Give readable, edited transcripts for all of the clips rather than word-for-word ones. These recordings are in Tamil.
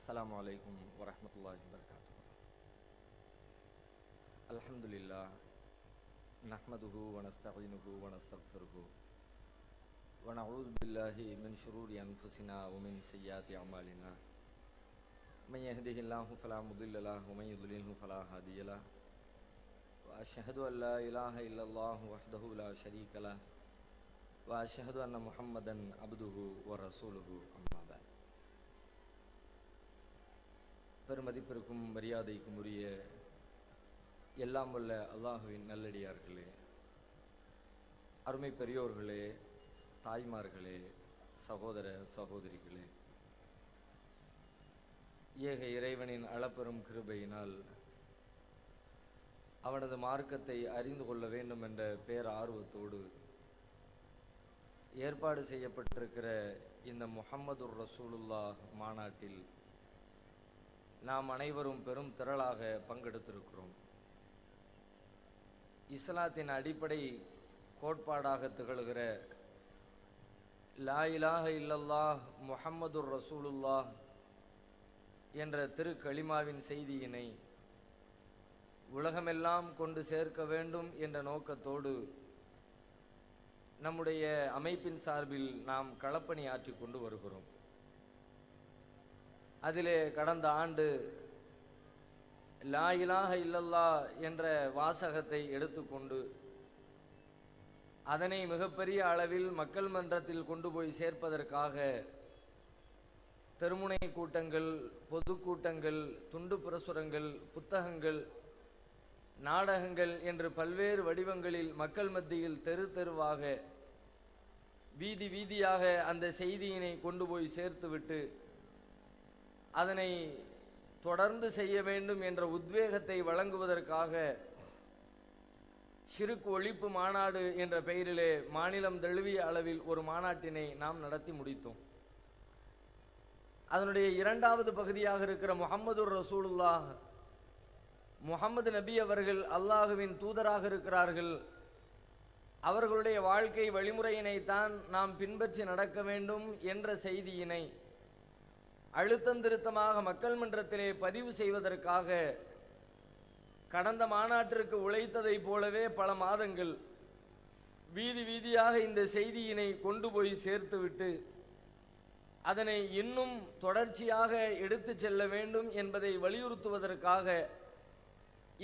السلام عليكم ورحمة الله وبركاته. الحمد لله نحمده ونستعينه ونستغفره ونعوذ بالله من شرور أنفسنا ومن سيئات أعمالنا من يهده الله فلا مضل له ومن يضلله فلا هادي له وأشهد أن لا إله إلا الله وحده لا شريك له وأشهد أن محمدا عبده ورسوله أما بعد. பெருமதிப்பிற்கும் மரியாதைக்கும் உரிய எல்லாம் வல்ல அல்லாஹுவின் நல்லடியார்களே, அருமை பெரியோர்களே, தாய்மார்களே, சகோதர சகோதரிகளே, ஏக இறைவனின் அளப்பெரும் கிருபையினால் அவனது மார்க்கத்தை அறிந்து கொள்ள வேண்டும் என்ற பேர் ஆர்வத்தோடு ஏற்பாடு செய்யப்பட்டிருக்கிற இந்த முஹம்மதுர் ரசூலுல்லாஹ் மாநாட்டில் நாம் அனைவரும் பெரும் திரளாக பங்கெடுத்திருக்கிறோம். இஸ்லாத்தின் அடிப்படை கோட்பாடாக திகழ்கிற லா இலாஹ இல்லல்லாஹ் முஹம்மதுர் ரசூலுல்லாஹ் என்ற திருக்கலிமாவின் செய்தியினை உலகமெல்லாம் கொண்டு சேர்க்க வேண்டும் என்ற நோக்கத்தோடு நம்முடைய அமைப்பின் சார்பில் நாம் களப்பணி ஆற்றி கொண்டு வருகிறோம். அதிலே கடந்த ஆண்டு லா இலாஹ இல்லல்லாஹ் என்ற வாசகத்தை எடுத்துக்கொண்டு அதனை மிகப்பெரிய அளவில் மக்கள் மன்றத்தில் கொண்டு போய் சேர்ப்பதற்காக தெருமுனை கூட்டங்கள், பொதுக்கூட்டங்கள், துண்டு பிரசுரங்கள், புத்தகங்கள், நாடகங்கள் என்று பல்வேறு வடிவங்களில் மக்கள் மத்தியில் தெரு தெருவாக வீதி வீதியாக அந்த செய்தியினை கொண்டு போய் சேர்த்துவிட்டு அதனை தொடர்ந்து செய்ய வேண்டும் என்ற உத்வேகத்தை வழங்குவதற்காக ஷிர்க் ஒழிப்பு மாநாடு என்ற பெயரிலே மாநிலம் தழுவிய அளவில் ஒரு மாநாட்டினை நாம் நடத்தி முடித்தோம். அதனுடைய இரண்டாவது பகுதியாக இருக்கிற முஹம்மதுர் ரசூலுல்லாஹ், முஹம்மது நபி அவர்கள் அல்லாஹுவின் தூதராக இருக்கிறார்கள், அவர்களுடைய வாழ்க்கை வழிமுறையினைத்தான் நாம் பின்பற்றி நடக்க வேண்டும் என்ற செய்தியினை அழுத்தந்திருத்தமாக மக்கள் மன்றத்திலே பதிவு செய்வதற்காக கடந்த மாநாட்டிற்கு உழைத்ததை போலவே பல மாதங்கள் வீதி வீதியாக இந்த செய்தியினை கொண்டு போய் சேர்த்துவிட்டு அதனை இன்னும் தொடர்ச்சியாக எடுத்து செல்ல வேண்டும் என்பதை வலியுறுத்துவதற்காக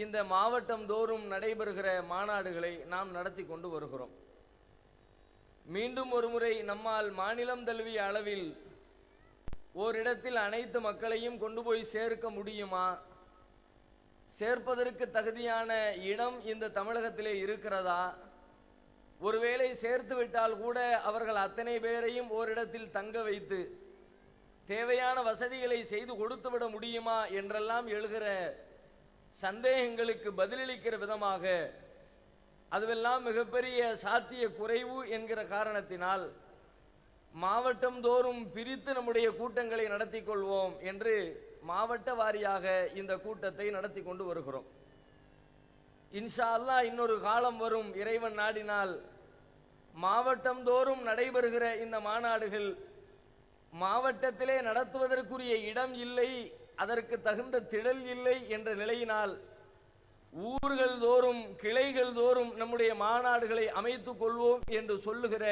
இந்த மாவட்டம் தோறும் நடைபெறுகிற மாநாடுகளை நாம் நடத்தி கொண்டு வருகிறோம். மீண்டும் ஒரு முறை நம்மால் மாநிலம் தழுவிய அளவில் ஓரிடத்தில் அனைத்து மக்களையும் கொண்டு போய் சேர்க்க முடியுமா? சேர்ப்பதற்கு தகுதியான இடம் இந்த தமிழகத்திலே இருக்கிறதா? ஒருவேளை சேர்த்து விட்டால் கூட அவர்கள் அத்தனை பேரையும் ஓரிடத்தில் தங்க வைத்து தேவையான வசதிகளை செய்து கொடுத்துவிட முடியுமா என்றெல்லாம் எழுகிற சந்தேகங்களுக்கு பதிலளிக்கிற விதமாக அதுவெல்லாம் மிகப்பெரிய சாத்திய குறைவு என்கிற காரணத்தினால் மாவட்டம் தோறும் பிரித்து நம்முடைய கூட்டங்களை நடத்தி கொள்வோம் என்று மாவட்ட வாரியாக இந்த கூட்டத்தை நடத்தி கொண்டு வருகிறோம். இன்ஷா அல்லாஹ் இன்னொரு காலம் வரும், இறைவன் நாடினால் மாவட்டம் தோறும் நடைபெறுகிற இந்த மாநாடுகள் மாவட்டத்திலே நடத்துவதற்குரிய இடம் இல்லை, அதற்கு தகுந்த திடல் இல்லை என்ற நிலையினால் ஊர்கள் தோறும் கிளைகள் தோறும் நம்முடைய மாநாடுகளை அமைத்துக் கொள்வோம் என்று சொல்லுகிற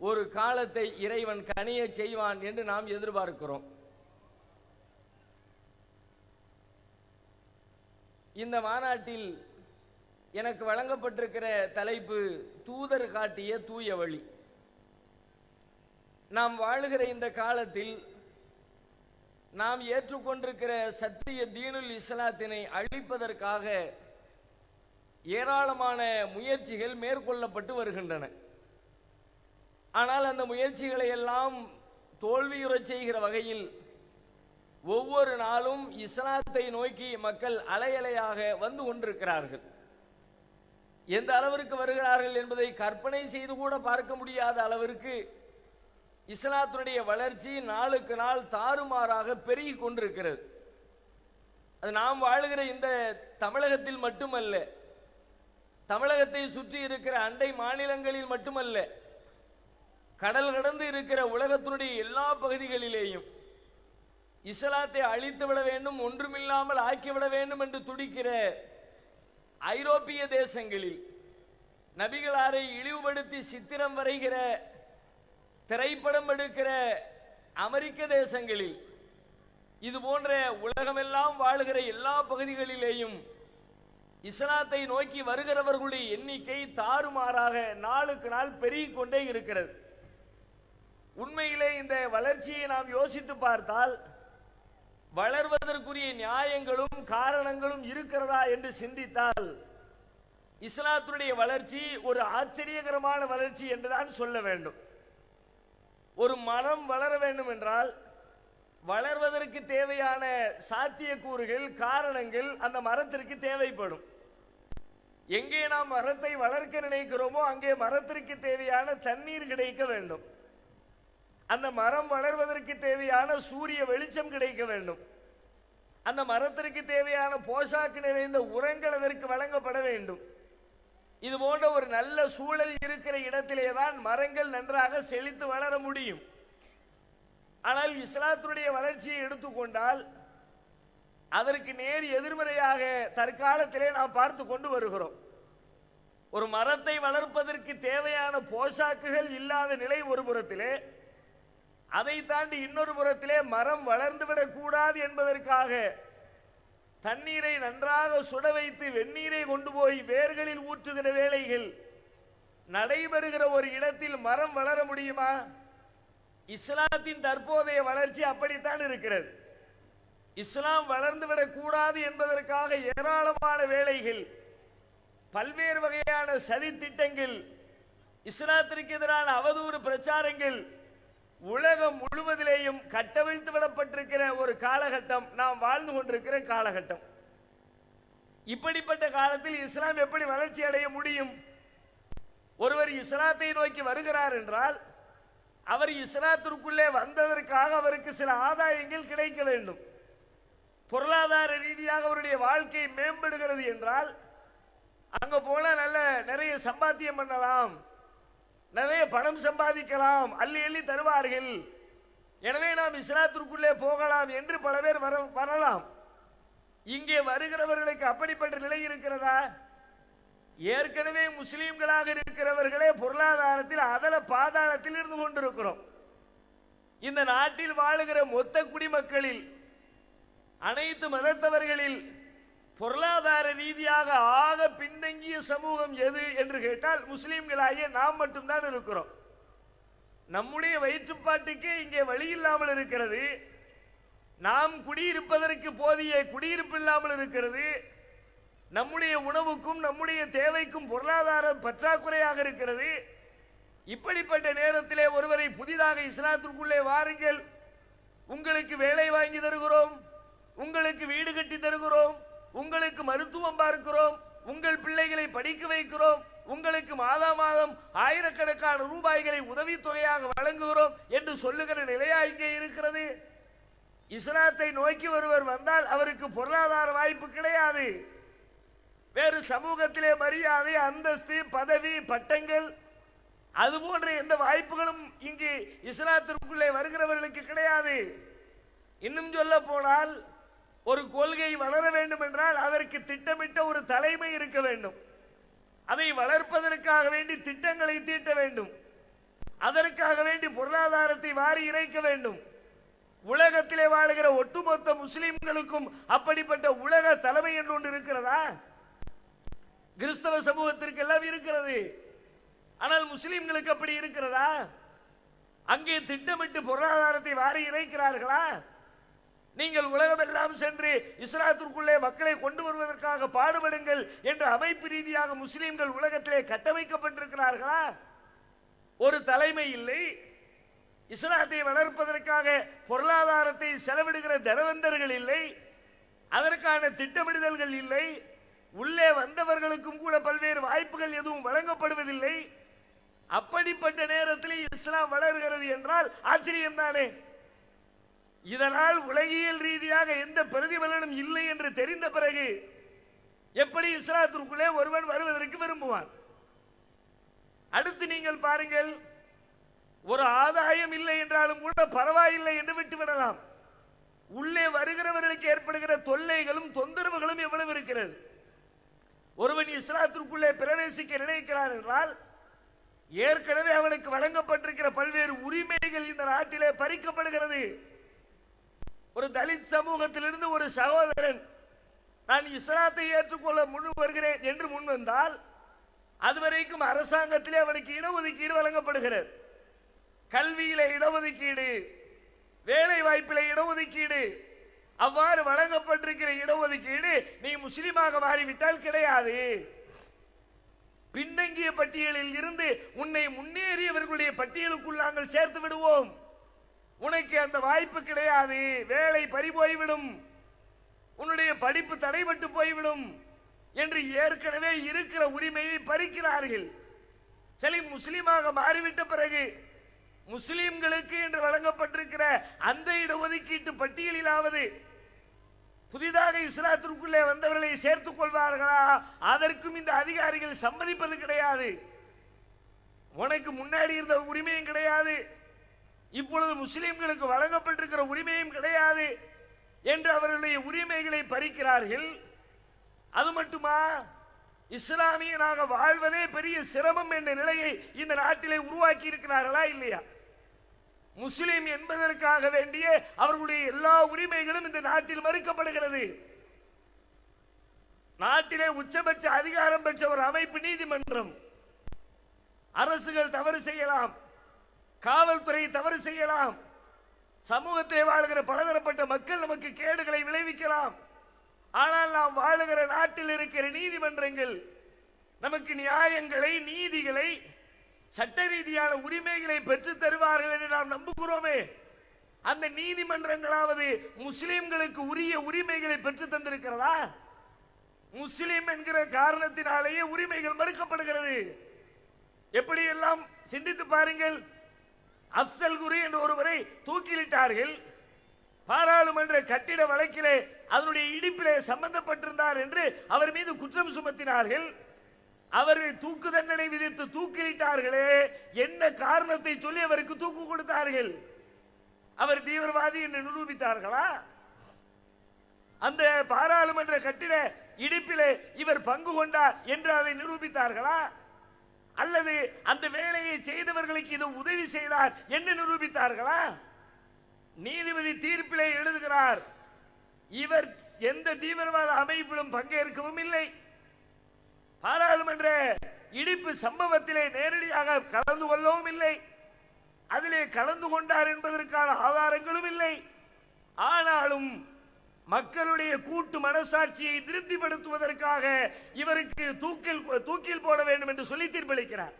ஒரு காலத்தை இறைவன் கனிய செய்வான் என்று நாம் எதிர்பார்க்கிறோம். இந்த மாநாட்டில் எனக்கு வழங்கப்பட்டிருக்கிற தலைப்பு தூதர் காட்டிய தூய வழி. நாம் வாழுகிற இந்த காலத்தில் நாம் ஏற்றுக்கொண்டிருக்கிற சத்திய தீனுல் இஸ்லாத்தினை அழிப்பதற்காக ஏராளமான முயற்சிகள் மேற்கொள்ளப்பட்டு வருகின்றன. ஆனால் அந்த முயற்சிகளை எல்லாம் தோல்வியுறச் செய்கிற வகையில் ஒவ்வொரு நாளும் இஸ்லாத்தை நோக்கி மக்கள் அலையலையாக வந்து கொண்டிருக்கிறார்கள். எந்த அளவிற்கு வருகிறார்கள் என்பதை கற்பனை செய்து கூட பார்க்க முடியாத அளவிற்கு இஸ்லாத்தினுடைய வளர்ச்சி நாளுக்கு நாள் தாறுமாறாக பெருகி கொண்டிருக்கிறது. அது நாம் வாழுகிற இந்த தமிழகத்தில் மட்டுமல்ல, தமிழகத்தை சுற்றி இருக்கிற அண்டை மாநிலங்களில் மட்டுமல்ல, கடல் கடந்து இருக்கிற உலகத்தினுடைய எல்லா பகுதிகளிலேயும் இஸ்லாத்தை அழித்து விட வேண்டும், ஒன்றுமில்லாமல் ஆக்கிவிட வேண்டும் என்று துடிக்கிற ஐரோப்பிய தேசங்களில், நபிகளாரை இழிவுபடுத்தி சித்திரம் வரைகிற, திரைப்படம் எடுக்கிற அமெரிக்க தேசங்களில், இது போன்ற உலகமெல்லாம் வாழுகிற எல்லா பகுதிகளிலேயும் இஸ்லாத்தை நோக்கி வருகிறவர்களுடைய எண்ணிக்கை தாறுமாறாக நாளுக்கு நாள் பெருகிக் கொண்டே இருக்கிறது. உண்மையிலே இந்த வளர்ச்சியை நாம் யோசித்து பார்த்தால் வளர்வதற்குரிய நியாயங்களும் காரணங்களும் இருக்கிறதா என்று சிந்தித்தால் இஸ்லாத்துடைய வளர்ச்சி ஒரு ஆச்சரியகரமான வளர்ச்சி என்றுதான் சொல்ல வேண்டும். ஒரு மரம் வளர வேண்டும் என்றால் வளர்வதற்கு தேவையான சாத்தியக்கூறுகள், காரணங்கள் அந்த மரத்திற்கு தேவைப்படும். எங்கே நாம் மரத்தை வளர்க்க நினைக்கிறோமோ அங்கே மரத்திற்கு தேவையான தண்ணீர் கிடைக்க வேண்டும். அந்த மரம் வளர்வதற்கு தேவையான சூரிய வெளிச்சம் கிடைக்க வேண்டும். அந்த மரத்திற்கு தேவையான போஷாக்கு நிறைந்த உரங்கள் அதற்கு வழங்கப்பட வேண்டும். இது போன்ற ஒரு நல்ல சூழல் இருக்கிற இடத்திலேதான் மரங்கள் நன்றாக செழித்து வளர முடியும். ஆனால் இஸ்லாத்துடைய வளர்ச்சியை எடுத்துக்கொண்டால் அதற்கு நேர் எதிர்மறையாக தற்காலத்திலே நாம் பார்த்து கொண்டு வருகிறோம். ஒரு மரத்தை வளர்ப்பதற்கு தேவையான போஷாக்குகள் இல்லாத நிலை ஒரு புறத்திலே, அதை தாண்டி இன்னொரு புறத்திலே மரம் வளர்ந்துவிடக் கூடாது என்பதற்காக தண்ணீரை நன்றாக சுட வைத்து வெந்நீரை கொண்டு போய் வேர்களில் ஊற்றுகிற வேளைகள் நடைபெறுகிற ஒரு இடத்தில் மரம் வளர முடியுமா? இஸ்லாத்தின் தற்போதைய வளர்ச்சி அப்படித்தான் இருக்கிறது. இஸ்லாம் வளர்ந்துவிடக் கூடாது என்பதற்காக ஏராளமான வேளைகள், பல்வேறு வகையான சதி திட்டங்கள், இஸ்லாத்திற்கு எதிரான அவதூறு பிரச்சாரங்கள் உலகம் முழுவதிலேயும் கட்டவிழ்த்து விடப்பட்டிருக்கிற ஒரு காலகட்டம் நாம் வாழ்ந்து கொண்டிருக்கிற காலகட்டம். இப்படிப்பட்ட காலத்தில் இஸ்லாம் எப்படி வளர்ச்சி அடைய முடியும்? ஒருவர் இஸ்லாத்தை நோக்கி வருகிறார் என்றால் அவர் இஸ்லாத்திற்குள்ளே வந்ததற்காக அவருக்கு சில ஆதாயங்கள் கிடைக்க வேண்டும். பொருளாதார ரீதியாக அவருடைய வாழ்க்கை மேம்படுகிறது என்றால் அங்க போல நிறைய சம்பாத்தியம் பண்ணலாம், நிறைய பணம் சம்பாதிக்கலாம், அள்ளி அள்ளி தருவார்கள், எனவே நாம் இஸ்லாத்திற்குள்ளே போகலாம் என்று பல பேர் வரலாம். இங்கே வருகிறவர்களுக்கு அப்படிப்பட்ட நிலை இருக்கிறதா? ஏற்கனவே முஸ்லீம்களாக இருக்கிறவர்களே பொருளாதாரத்தில் அதல பாதாளத்தில் இருந்து கொண்டிருக்கிறோம். இந்த நாட்டில் வாழுகிற மொத்த குடிமக்களில் அனைத்து மதத்தவர்களில் பொருளாதார ரீதியாக ஆக பின்தங்கிய சமூகம் எது என்று கேட்டால் முஸ்லீம்களாகிய நாம் மட்டும்தான் இருக்கிறோம். நம்முடைய வயிற்றுப்பாட்டுக்கே இங்கே வழி இல்லாமல் இருக்கிறது. நாம் குடியிருப்பதற்கு போதிய குடியிருப்பு இல்லாமல் இருக்கிறது. நம்முடைய உணவுக்கும் நம்முடைய தேவைக்கும் பொருளாதார பற்றாக்குறையாக இருக்கிறது. இப்படிப்பட்ட நேரத்திலே ஒருவரை புதிதாக இஸ்லாத்திற்குள்ளே வாருங்கள், உங்களுக்கு வேலை வாங்கி தருகிறோம், உங்களுக்கு வீடு கட்டி தருகிறோம், உங்களுக்கு மருத்துவம் பார்க்கிறோம், உங்கள் பிள்ளைகளை படிக்க வைக்கிறோம், உங்களுக்கு மாதா மாதம் ஆயிரக்கணக்கான ரூபாய்களை உதவித்தொகையாக வழங்குகிறோம் என்று சொல்லுகிற நிலையா இங்கே இருக்கிறது. இஸ்லாத்தை நோக்கி ஒருவர் வந்தால் அவருக்கு பொருளாதார வாய்ப்பு கிடையாது. வேறு சமூகத்திலே மரியாதை, அந்தஸ்து, பதவி, பட்டங்கள், அது போன்ற எந்த வாய்ப்புகளும் இங்கு இஸ்லாத்திற்குள்ளே வருகிறவர்களுக்கு கிடையாது. இன்னும் சொல்ல போனால் ஒரு கொள்கை வளர வேண்டும் என்றால் அதற்கு திட்டமிட்ட ஒரு தலைமை இருக்க வேண்டும். அதை வளர்ப்பதற்காக வேண்டி திட்டங்களை தீட்ட வேண்டும். அதற்காக வேண்டி பொருளாதாரத்தை வாரி இறைக்க வேண்டும். உலகத்திலே வாழுகிற ஒட்டுமொத்த முஸ்லிம்களுக்கும் அப்படிப்பட்ட உலக தலைமை என்று ஒன்று இருக்கிறதா? கிறிஸ்தவ சமூகத்திற்கு எல்லாம் இருக்கிறது. ஆனால் முஸ்லிம்களுக்கு அப்படி இருக்கிறதா? அங்கே திட்டமிட்டு பொருளாதாரத்தை வாரி இறைக்கிறார்களா? நீங்கள் உலகமெல்லாம் சென்று இஸ்லாத்திற்குள்ளே மக்களை கொண்டு வருவதற்காக பாடுபடுங்கள் என்ற அமைப்பு ரீதியாக முஸ்லிம்கள் உலகத்திலே கட்டமைக்கப்பட்டிருக்கிறார்களா? ஒரு தலைமை இல்லை. இஸ்லாத்தை வளர்ப்பதற்காக பொருளாதாரத்தை செலவிடுகிற தனவந்தர்கள் இல்லை. அதற்கான திட்டமிடுதல்கள் இல்லை. உள்ளே வந்தவர்களுக்கும் கூட பல்வேறு வாய்ப்புகள் எதுவும் வழங்கப்படுவதில்லை. அப்படிப்பட்ட நேரத்தில் இஸ்லாம் வளர்கிறது என்றால் ஆச்சரியம் தானே. இதனால் உலகியல் ரீதியாக எந்த பிரதிபலனும் இல்லை என்று தெரிந்த பிறகு எப்படி இஸ்லாத்திற்குள்ளே ஒருவன் வருவதற்கு விரும்புவான்? அடுத்து நீங்கள் பாருங்கள், ஒரு ஆதாயம் இல்லை என்றாலும் கூட பரவாயில்லை என்று விட்டுவிடலாம். உள்ளே வருகிறவர்களுக்கு ஏற்படுகிற தொல்லைகளும் தொந்தரவுகளும் எவ்வளவு இருக்கிறது. ஒருவன் இஸ்லாத்திற்குள்ளே பிரவேசிக்க நினைக்கிறான் என்றால் ஏற்கனவே அவனுக்கு வழங்கப்பட்டிருக்கிற பல்வேறு உரிமைகள் இந்த நாட்டிலே பறிக்கப்படுகிறது. ஒரு தலித் சமூகத்திலிருந்து ஒரு சகோதரன் நான் இஸ்லாத்தை ஏற்றுக்கொள்ள முன் வருகிறேன் என்று முன் வந்தால் அதுவரைக்கும் அரசாங்கத்திலே அவனுக்கு இடஒதுக்கீடு வழங்கப்படுகிறது. கல்வியில இடஒதுக்கீடு, வேலை வாய்ப்பில் இடஒதுக்கீடு, அவ்வாறு வழங்கப்பட்டிருக்கிற இடஒதுக்கீடு நீ முஸ்லிமாக மாறிவிட்டால் கிடையாது. பின்னங்கிய பட்டியலில் இருந்து உன்னை முன்னேறியவர்களுடைய பட்டியலுக்குள் நாங்கள் சேர்த்து விடுவோம். உனக்கு அந்த வாய்ப்பு கிடையாது. வேலை பறிபோய்விடும், உன்னுடைய படிப்பு தடைபட்டு போய்விடும் என்று ஏற்கனவே இருக்கிற உரிமையை பறிக்கிறார்கள். சரி, முஸ்லிமாக மாறிவிட்ட பிறகு முஸ்லிம்களுக்கு என்று வழங்கப்பட்டிருக்கிற அந்த இடஒதுக்கீட்டு பட்டியலிலாவது புதிதாக இஸ்லாத்திற்குள்ளே வந்தவர்களை சேர்த்துக் கொள்வார்களா? அதற்கும் இந்த அதிகாரிகள் சம்மதிப்பது கிடையாது. உனக்கு முன்னாடி இருந்த உரிமையும் கிடையாது, இப்பொழுது முஸ்லிம்களுக்கு வழங்கப்பட்டிருக்கிற உரிமையும் கிடையாது என்று அவர்களுடைய உரிமைகளை பறிக்கிறார்கள். அது மட்டுமா, இஸ்லாமியனாக வாழ்வதே பெரிய சிரமம் என்ற நிலையை இந்த நாட்டிலே உருவாக்கி இருக்கிறார்களா இல்லையா? முஸ்லிம் என்பதற்காக வேண்டிய அவர்களுடைய எல்லா உரிமைகளும் இந்த நாட்டில் மறுக்கப்படுகிறது. நாட்டிலே உச்சபட்ச அதிகாரம் பெற்ற ஒரு அமைப்பு நீதிமன்றம். அரசுகள் தவறு செய்யலாம், காவல்துறை தவறு செய்யலாம், சமூகத்திலே வாழ்கிற பலதரப்பட்ட மக்கள் நமக்கு கேடுகளை விளைவிக்கலாம். ஆனால் நாம் வாழுகிற நாட்டில் இருக்கிற நீதிமன்றங்கள் நமக்கு நியாயங்களை, நீதிகளை, சட்ட ரீதியான உரிமைகளை பெற்று தருவார்கள் என்று நாம் நம்புகிறோமே. அந்த நீதிமன்றங்களாவது முஸ்லிம்களுக்கு உரிய உரிமைகளை பெற்று தந்திருக்கிறதா? முஸ்லிம் என்கிற காரணத்தினாலேயே உரிமைகள் மறுக்கப்படுகிறது. எப்படி எல்லாம் சிந்தித்து பாருங்கள். அப்சல் குரு என்ற ஒருவரை தூக்கிலிட்டார்கள். பாராளுமன்ற கட்டிட வழக்கிலே அதனுடைய இடிப்பிலே சம்பந்தப்பட்டிருந்தார் என்று அவர் மீது குற்றம் சுமத்தினார்கள். அவரை தூக்கு தண்டனை விதித்து தூக்கிலிட்டார்களே, என்ன காரணத்தை சொல்லி அவருக்கு தூக்கு கொடுத்தார்கள்? அவர் தீவிரவாதி என்று நிரூபித்தார்களா? அந்த பாராளுமன்ற கட்டிட இடிப்பிலே இவர் பங்கு கொண்டார் என்று அதை நிரூபித்தார்களா? அல்லது அந்த வேலையை செய்தவர்களுக்கு இது உதவி செய்தார் என்று நிரூபித்தார்களா? நீதிபதி தீர்ப்பிலே எழுதுகிறார், இவர் எந்த தீவிரவாத அமைப்பிலும் பங்கேற்கவும் இல்லை, பாராளுமன்ற இடிப்பு சம்பவத்திலே நேரடியாக கலந்து கொள்ளவும் இல்லை, அதிலே கலந்து கொண்டார் என்பதற்கான ஆதாரங்களும் இல்லை. ஆனாலும் மக்களுடைய கூட்டு மனசாட்சியை திருப்திப்படுத்துவதற்காக இவருக்கு தூக்கில் போட வேண்டும் என்று சொல்லி தீர்ப்பளிக்கிறார்.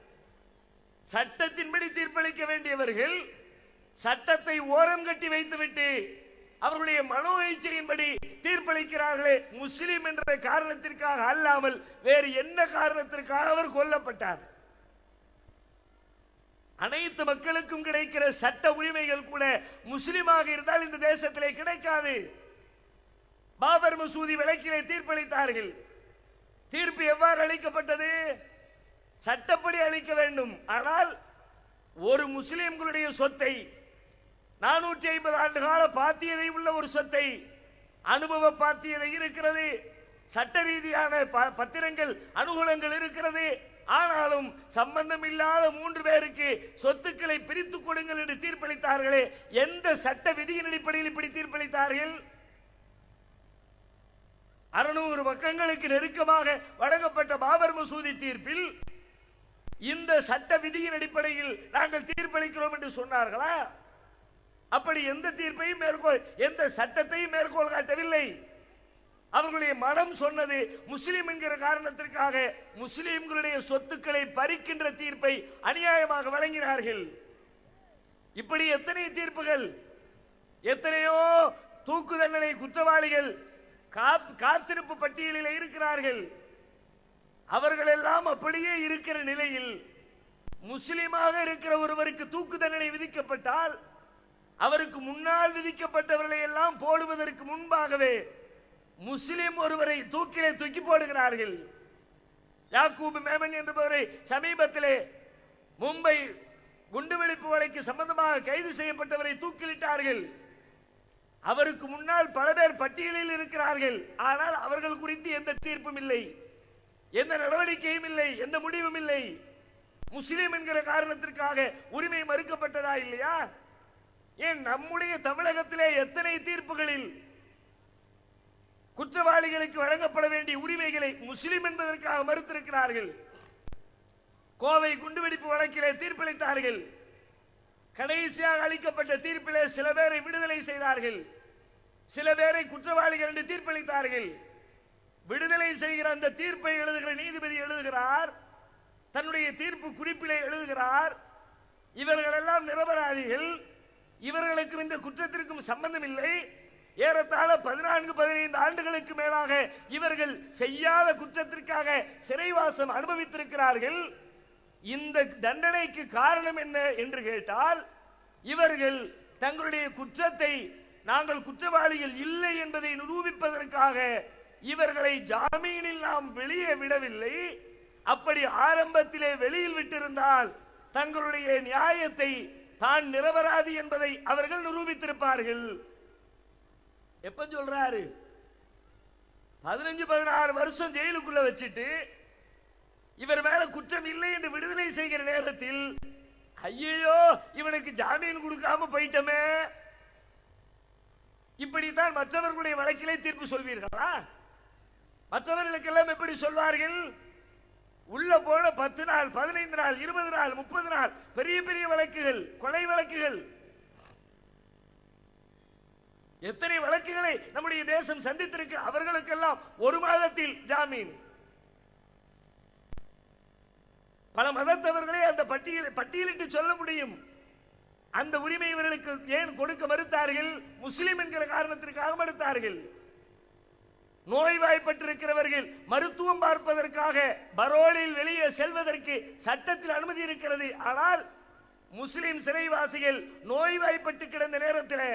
சட்டத்தின்படி தீர்ப்பளிக்க வேண்டியவர்கள் சட்டத்தை ஓரம் கட்டி வைத்துவிட்டு அவர்களுடைய மனோ இச்சையின்படி தீர்ப்பளிக்கிறார்களே. முஸ்லிம் என்ற காரணத்திற்காக அல்லாமல் வேறு என்ன காரணத்திற்காக அவர் கொல்லப்பட்டார்? அனைத்து மக்களுக்கும் கிடைக்கிற சட்ட உரிமைகள் கூட முஸ்லிமாக இருந்தால் இந்த தேசத்திலே கிடைக்காது. பாபர் மசூதி வழக்கிலே தீர்ப்பளித்தார்கள். தீர்ப்பு எவ்வாறு அளிக்கப்பட்டது? சட்டப்படி அளிக்க வேண்டும். ஆனால் ஒரு முஸ்லிம்களுடைய சொத்தை, 450 ஆண்டு கால பாத்தியதை உள்ள ஒரு சொத்தை, அனுபவ பாத்தியதை இருக்கிறது, சட்ட ரீதியான பத்திரங்கள், அனுகூலங்கள் இருக்கிறது. ஆனாலும் சம்பந்தம் இல்லாத 3 பேருக்கு சொத்துக்களை பிரித்துக் கொடுங்கள் என்று தீர்ப்பளித்தார்களே, எந்த சட்ட விதியின் அடிப்படையில் இப்படி தீர்ப்பளித்தார்கள்? 600 பக்கங்களுக்கு நெருக்கமாக வழங்கப்பட்ட பாபர் மசூதி தீர்ப்பில் இந்த சட்ட விதியின் அடிப்படையில் நாங்கள் தீர்ப்பளிக்கிறோம் என்று சொன்னார்களா? அப்படி எந்த தீர்ப்பையும் எந்த சட்டத்தையும் மேற்கோள் காட்டவில்லை. அவர்களுடைய மனம் சொன்னது முஸ்லிம் என்கிற காரணத்திற்காக முஸ்லிம்களுடைய சொத்துக்களை பறிக்கின்ற தீர்ப்பை அநியாயமாக வழங்கினார்கள். இப்படி எத்தனை தீர்ப்புகள், எத்தனையோ தூக்கு தண்டனை குற்றவாளிகள் காத்திருப்பு பட்டியலில் இருக்கிறார்கள். அவர்கள் எல்லாம் அப்படியே இருக்கிற நிலையில் முஸ்லிமாக இருக்கிற ஒருவருக்கு தூக்கு தண்டனை விதிக்கப்பட்டால் அவருக்கு முன்னால் விதிக்கப்பட்டவர்களை எல்லாம் போடுவதற்கு முன்பாகவே முஸ்லிம் ஒருவரை தூக்கிலே தூக்கி போடுகிறார்கள். யாக்கூப் மேமன் என்பவரை சமீபத்திலே மும்பை குண்டுவெடிப்பு வழக்கு சம்பந்தமாக கைது செய்யப்பட்டவரை தூக்கிலிட்டார்கள். அவருக்கு முன்னால் பல பேர் பட்டியலில் இருக்கிறார்கள். ஆனால் அவர்கள் குறித்து எந்த தீர்ப்பும் இல்லை, எந்த நடவடிக்கையும் இல்லை, எந்த முடிவும் இல்லை. முஸ்லிம் என்கிற காரணத்திற்காக உரிமை மறுக்கப்பட்டதா இல்லையா? ஏன் நம்முடைய தமிழகத்திலே எத்தனை தீர்ப்புகளில் குற்றவாளிகளுக்கு வழங்கப்பட வேண்டிய உரிமைகளை முஸ்லிம் என்பதற்காக மறுத்திருக்கிறார்கள். கோவை குண்டுவெடிப்பு வழக்கிலே தீர்ப்பளித்தார்கள். கடைசியாக அளிக்கப்பட்ட தீர்ப்பிலே சில பேரை விடுதலை செய்தார்கள், சில பேரை குற்றவாளிகள் என்று தீர்ப்பளித்தார்கள். விடுதலை செய்கிற அந்த தீர்ப்பை எழுதுகிற நீதிபதி எழுதுகிறார், தன்னுடைய தீர்ப்பு குறிப்பிலே எழுதுகிறார், இவர்கள் எல்லாம் நிரபராதிகள், இவர்களுக்கும் இந்த குற்றத்திற்கும் சம்பந்தம் இல்லை. ஏறத்தாழ 14-15 ஆண்டுகளுக்கு மேலாக இவர்கள் செய்யாத குற்றத்திற்காக சிறைவாசம் அனுபவித்திருக்கிறார்கள். இந்த தண்டனைக்கு காரணம் என்ன என்று கேட்டால், இவர்கள் தங்களுடைய குற்றத்தை நாங்கள் குற்றவாளிகள் இல்லை என்பதை நிரூபிப்பதற்காக இவர்களை ஜாமீனில் நாம் வெளியே விடவில்லை. அப்படி ஆரம்பத்திலே வெளியில் விட்டிருந்தால் தங்களுடைய நியாயத்தை தான் நிரபராதி என்பதை அவர்கள் நிரூபித்திருப்பார்கள். எப்ப சொல்றாரு? 15-16 வருஷம் ஜெயிலுக்குள்ள வச்சுட்டு இவர் மேல குற்றம் இல்லை என்று விடுதலை செய்கிற நேரத்தில் ஐயோ இவனுக்கு ஜாமீன் கொடுக்காம போயிட்டமே, இப்படித்தான் மற்றவர்களுடைய வழக்கிலே தீர்ப்பு சொல்வீர்களா? மற்றவர்களுக்கெல்லாம் எப்படி சொல்வார்கள்? உள்ள போன 10 நாள், 15 நாள், 20 நாள், 30 நாள், பெரிய பெரிய வழக்குகள், கொலை வழக்குகள், எத்தனை வழக்குகளை நம்முடைய தேசம் சந்தித்திருக்கு. அவர்களுக்கெல்லாம் 1 மாதத்தில் ஜாமீன். பல மதத்தவர்களே அந்த பட்டியலிட்டு சொல்ல முடியும். அந்த உரிமை இவர்களுக்கு ஏன் கொடுக்க மறுத்தார்கள்? முஸ்லிம் என்கிற காரணத்திற்காக மறுத்தார்கள். நோய்வாய்ப்பட்டிருக்கிறவர்கள் மருத்துவம் பார்ப்பதற்காக பரோலில் வெளியே செல்வதற்கு சட்டத்தில் அனுமதி இருக்கிறது. ஆனால் முஸ்லிம் சிறைவாசிகள் நோய்வாய்ப்பட்டு கிடந்த நேரத்தில்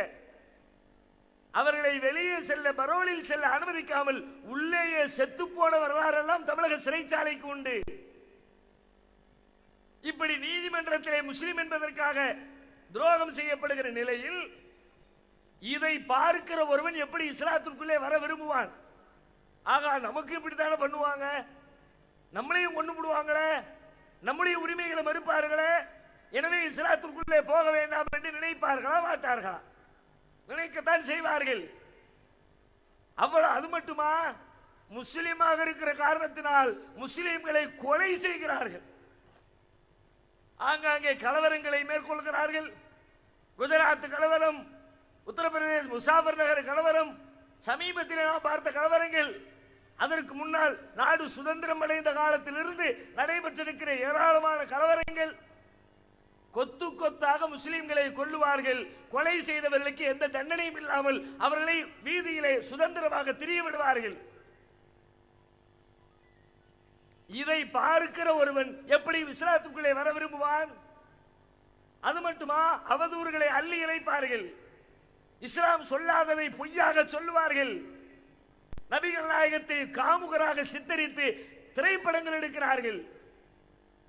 அவர்களை வெளியே செல்ல, பரோலில் செல்ல அனுமதிக்காமல் உள்ளேயே செத்து போன வரலாறெல்லாம் தமிழக சிறைச்சாலைக்கு உண்டு. இப்படி நீதிமன்றத்திலே முஸ்லிம் என்பதற்காக துரோகம் செய்யப்படுகிற நிலையில் இதை பார்க்கிற ஒருவன் எப்படி இஸ்லாத்திற்குள்ளே வர விரும்புவான்? ஆகா, நமக்கு இப்படித்தானே பண்ணுவாங்க, நம்மளையும் கொண்டு விடுவாங்களே, நம்முடைய உரிமைகளை மறுப்பார்களே, எனவே இஸ்லாத்திற்குள்ளே போக வேண்டாம் என்று நினைப்பார்களா? மாட்டார்களா? நினைக்கத்தான் செய்வார்கள். அவ்வளவு. அது மட்டுமா? முஸ்லிமாக இருக்கிற காரணத்தினால் முஸ்லிம்களை கொலை செய்கிறார்கள். ஆங்காங்கே கலவரங்களை மேற்கொள்கிறார்கள். குஜராத் கலவரம், உத்தரப்பிரதேச முசாபர் நகர் கலவரம், சமீபத்தில் நாம் பார்த்த கலவரங்கள், அதற்கு முன்னால் நாடு சுதந்திரம் அடைந்த காலத்திலிருந்து நடைபெற்றிருக்கிற ஏராளமான கலவரங்கள். கொத்து கொத்தாக முஸ்லிம்களை கொல்லுவார்கள். கொலை செய்தவர்களுக்கு எந்த தண்டனையும் இல்லாமல் அவர்களை வீதியிலே சுதந்திரமாக திரிய விடுவார்கள். இதை பார்க்கிற ஒருவன் எப்படி இஸ்லாத்துக்குள்ளே வர விரும்புவான்? அது மட்டுமா? அவதூறுகளை அள்ளி இறைப்பார்கள். இஸ்லாம் சொல்லாததை பொய்யாக சொல்லுவார்கள். நபிகள் நாயகத்தை காமுகராக சித்தரித்து திரைப்படங்கள் எடுக்கிறார்கள்.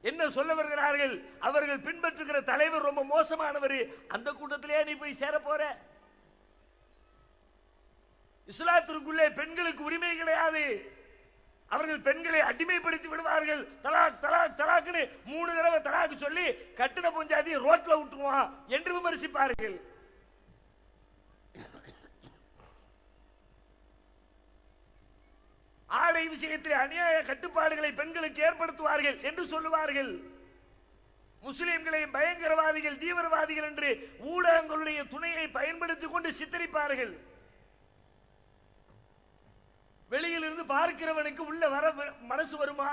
என்ன சொல்ல வருகிறார்கள்? அவர்கள் பின்பற்றுகிற தலைவர் ரொம்ப மோசமானவர், அந்த கூட்டத்திலே நீ போய் சேர போற. இஸ்லாத்திற்குள்ளே பெண்களுக்கு உரிமை கிடையாது. அவர்கள் பெண்களை அடிமைப்படுத்தி விடுவார்கள். தலாக் தலாக் தலாக்னு 3 தடவை தலாக்கு சொல்லி கட்டின பொஞ்சாதி ரோட்ல விட்டுருவான் என்று விமர்சிப்பார்கள். ஆடை விஷயத்தில் அநியாய கட்டுப்பாடுகளை பெண்களுக்கு ஏற்படுத்துவார்கள் என்று சொல்லுவார்கள். முஸ்லிம்களை பயங்கரவாதிகள், தீவிரவாதிகள் என்று ஊடகங்களுடைய துணையை பயன்படுத்திக் கொண்டு சித்தரிப்பார்கள். வெளியில் இருந்து பார்க்கிறவனுக்கு உள்ள வர மனசு வருமா?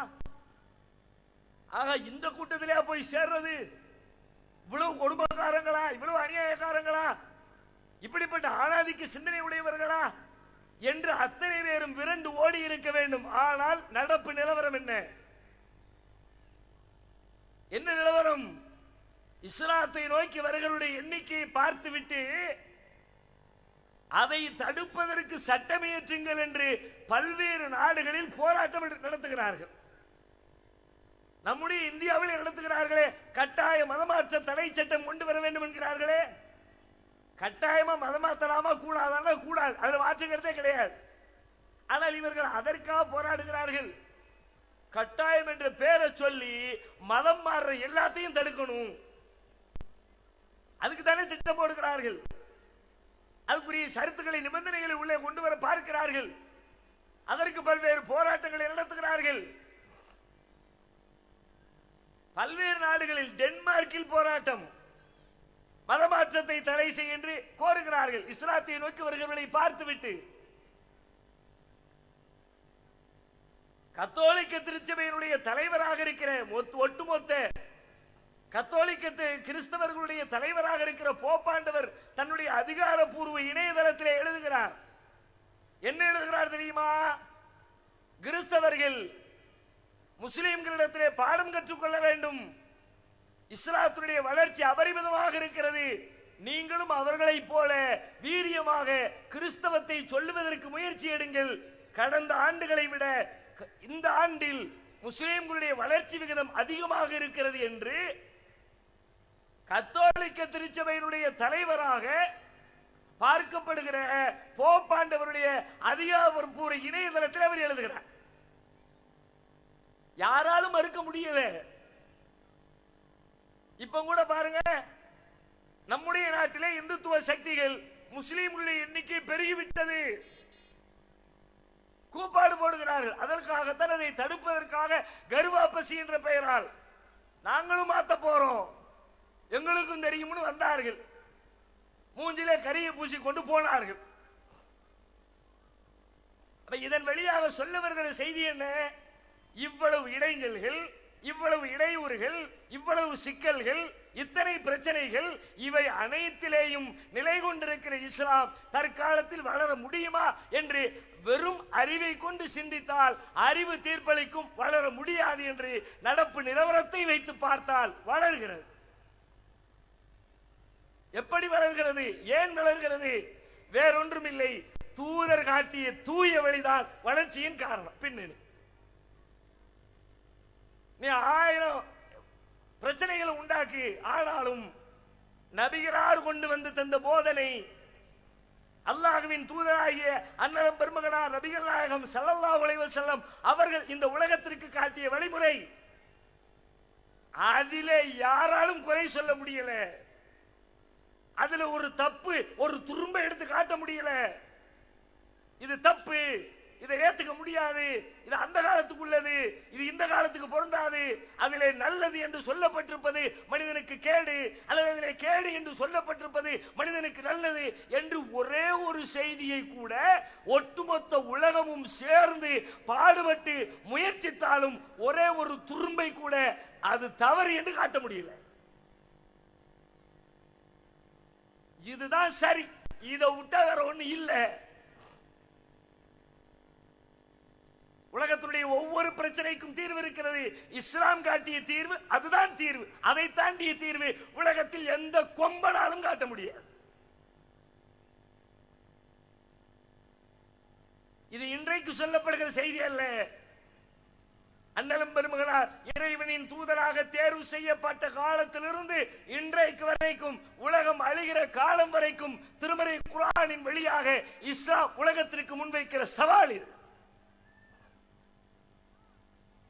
ஆக இந்த கூட்டத்திலே போய் சேர்றது, இவ்வளவு கொடுமைக்காரங்களா, இவ்வளவு அநியாயக்காரங்களா, இப்படிப்பட்ட ஆணாதிக்க சிந்தனை உடையவர்களா என்று அத்தனை பேரும் விரண்டு ஓடி இருக்க வேண்டும். ஆனால் நடப்பு நிலவரம் என்ன? என்ன நிலவரம்? இஸ்லாத்தை நோக்கி வருகிறவருடைய எண்ணிக்கையை பார்த்துவிட்டு அதை தடுப்பதற்கு சட்டம் இயற்றுங்கள் என்று பல்வேறு நாடுகளில் போராட்டம் நடத்துகிறார்கள். நம்முடைய இந்தியாவில் நடத்துகிறார்களே, கட்டாய மதமாற்ற தடை சட்டம் கொண்டு வர வேண்டும் என்கிறார்களே. கட்டாயமா மதமாத்தலாமா கூடாதானா கூடாது, அதுல மாற்றுகிறதே கிடையாது. ஆனால் இவர்கள் அதற்காக போராடுகிறார்கள். கட்டாயம் என்ற பேரை சொல்லி மதம் மாறுற எல்லாத்தையும் தடுக்கணும், அதுக்கு தானே திட்டம் போடுகிறார்கள். அதுக்குரிய சரத்துக்களை நிபந்தனைகளை உள்ளே கொண்டு வர பார்க்கிறார்கள். அதற்கு பல்வேறு போராட்டங்களை நடத்துகிறார்கள். பல்வேறு நாடுகளில், டென்மார்க்கில் போராட்டம், மதமாற்றத்தை தடை செய்ய என்று கோருகிறார்கள். இஸ்லாத்தை நோக்கி வருகிறவர்களை பார்த்துவிட்டு கத்தோலிக்க திருச்சபையினுடைய தலைவராக இருக்கிற ஒட்டுமொத்த கத்தோலிக்க கிறிஸ்தவர்களுடைய தலைவராக இருக்கிற போப்பாண்டவர் தன்னுடைய அதிகாரப்பூர்வ இணையதளத்தில் எழுதுகிறார். என்ன எழுதுகிறார் தெரியுமா? கிறிஸ்தவர்கள் முஸ்லிம்களிடத்திலே பாடம் கற்றுக்கொள்ள வேண்டும். இஸ்லாத்துடைய வளர்ச்சி அபரிமிதமாக இருக்கிறது. நீங்களும் அவர்களை போல வீரியமாக கிறிஸ்தவத்தை சொல்லுவதற்கு முயற்சி எடுங்கள். கடந்த ஆண்டுகளை விட இந்த ஆண்டில் முஸ்லிம்களுடைய வளர்ச்சி விகிதம் அதிகமாக இருக்கிறது என்று கத்தோலிக்க திருச்சபையினுடைய தலைவராக பார்க்கப்படுகிற போப்பாண்டவருடைய அதிகாரப்பூர்வ இணையதளத்தில் அவர் எழுதுகிறார். யாராலும் மறுக்க முடியல. இப்ப கூட பாருங்க, நம்முடைய நாட்டிலே இந்துத்துவ சக்திகள் முஸ்லிம்களுடைய எண்ணிக்கை பெருகிவிட்டது, கூப்பாடு போடுகிறார்கள். அதற்காகத்தான் அதை தடுப்பதற்காக கர்வாபசி என்ற பெயரால் நாங்களும் மாத்த போறோம், எங்களுக்கும் தெரியும்னு வந்தார்கள். மூஞ்சிலே கரியை பூசி கொண்டு போனார்கள். இதன் வழியாக சொல்ல வருகிற செய்தி என்ன? இவ்வளவு இடைஞ்சல்கள், இவ்வளவு இடையூறுகள், இவ்வளவு சிக்கல்கள், இத்தனை பிரச்சனைகள், இவை அனைத்திலேயும் நிலை கொண்டிருக்கிற இஸ்லாம் தற்காலத்தில் வளர முடியுமா என்று வெறும் அறிவை கொண்டு சிந்தித்தால் அறிவு தீர்ப்பளிக்கும், வளர முடியாது என்று நடப்பு நிலவரத்தை வைத்து பார்த்தால் வளர்கிறது. எப்படி வளர்கிறது? ஏன் வளர்கிறது? வேறொன்றும் இல்லை, தூதர் காட்டிய தூய வழிதான் வளர்ச்சியின் காரணம். பின்னணி நீ 1000 பிரச்சனைகளை உண்டாக்கி, ஆனாலும் நபிகளார் கொண்டு வந்து தந்த போதனை, அல்லாஹ்வின் தூதராகிய அன்னலம் பெருமகனார் நபிகள் நாயகம் ஸல்லல்லாஹு அலைஹி வஸல்லம் அவர்கள் இந்த உலகத்திற்கு காட்டிய வழிமுறை, அதிலே யாராலும் குறை சொல்ல முடியல. அதுல ஒரு தப்பு, ஒரு துரும்ப எடுத்து காட்ட முடியல. இது தப்பு, இதை ஏத்துக்க முடியாது, இது அந்த காலத்துக்கு உள்ளது, இது இந்த காலத்துக்கு பொருந்தாது, அதிலே நல்லது என்று சொல்லப்பட்டிருப்பது மனிதனுக்கு கேடு, அல்லது அதிலே கேடு என்று சொல்லப்பட்டிருப்பது மனிதனுக்கு நல்லது என்று ஒரே ஒரு செய்தியை கூட ஒட்டுமொத்த உலகமும் சேர்ந்து பாடுபட்டு முயற்சித்தாலும் ஒரே ஒரு துரும்பை கூட அது தவறு என்று காட்ட முடியல. இதுதான் சரி, இதை விட்டா வேற ஒண்ணு இல்லை. உலகத்துடைய ஒவ்வொரு பிரச்சனைக்கும் தீர்வு இருக்கிறது. இஸ்லாம் காட்டிய தீர்வு அதுதான் தீர்வு. அதை தாண்டிய தீர்வு உலகத்தில் எந்த கொம்பனாலும் காட்ட முடியாது. இது இன்றைக்கு சொல்லப்படுகிற செய்தி அல்ல. அன்னலம் பெருமகனார் இறைவனின் தூதராக தேர்வு செய்யப்பட்ட காலத்திலிருந்து இன்றைக்கு வரைக்கும், உலகம் அழிகிற காலம் வரைக்கும் திருமறை குர்ஆனின் வழியாக இஸ்லாம் உலகத்திற்கு முன்வைக்கிற சவால் இது.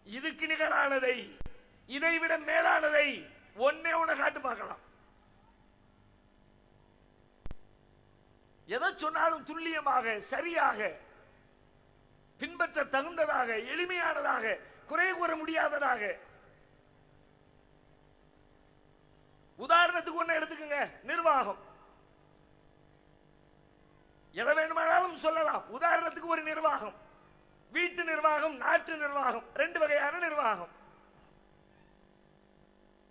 இதுக்கு நிகரானதை, இதைவிட மேலானதை ஒன்னே ஒண்ணு காட்டு பார்க்கலாம். எதை சொன்னாலும் துல்லியமாக, சரியாக, பின்பற்ற தகுந்ததாக, எளிமையானதாக, குறை கூற முடியாததாக. உதாரணத்துக்கு ஒண்ணு எடுத்துக்கங்க, நிர்வாகம். எதை வேண்டுமானாலும் சொல்லலாம். உதாரணத்துக்கு ஒரு நிர்வாகம், வீட்டு நிர்வாகம், நாட்டு நிர்வாகம், 2 வகையான நிர்வாகம்.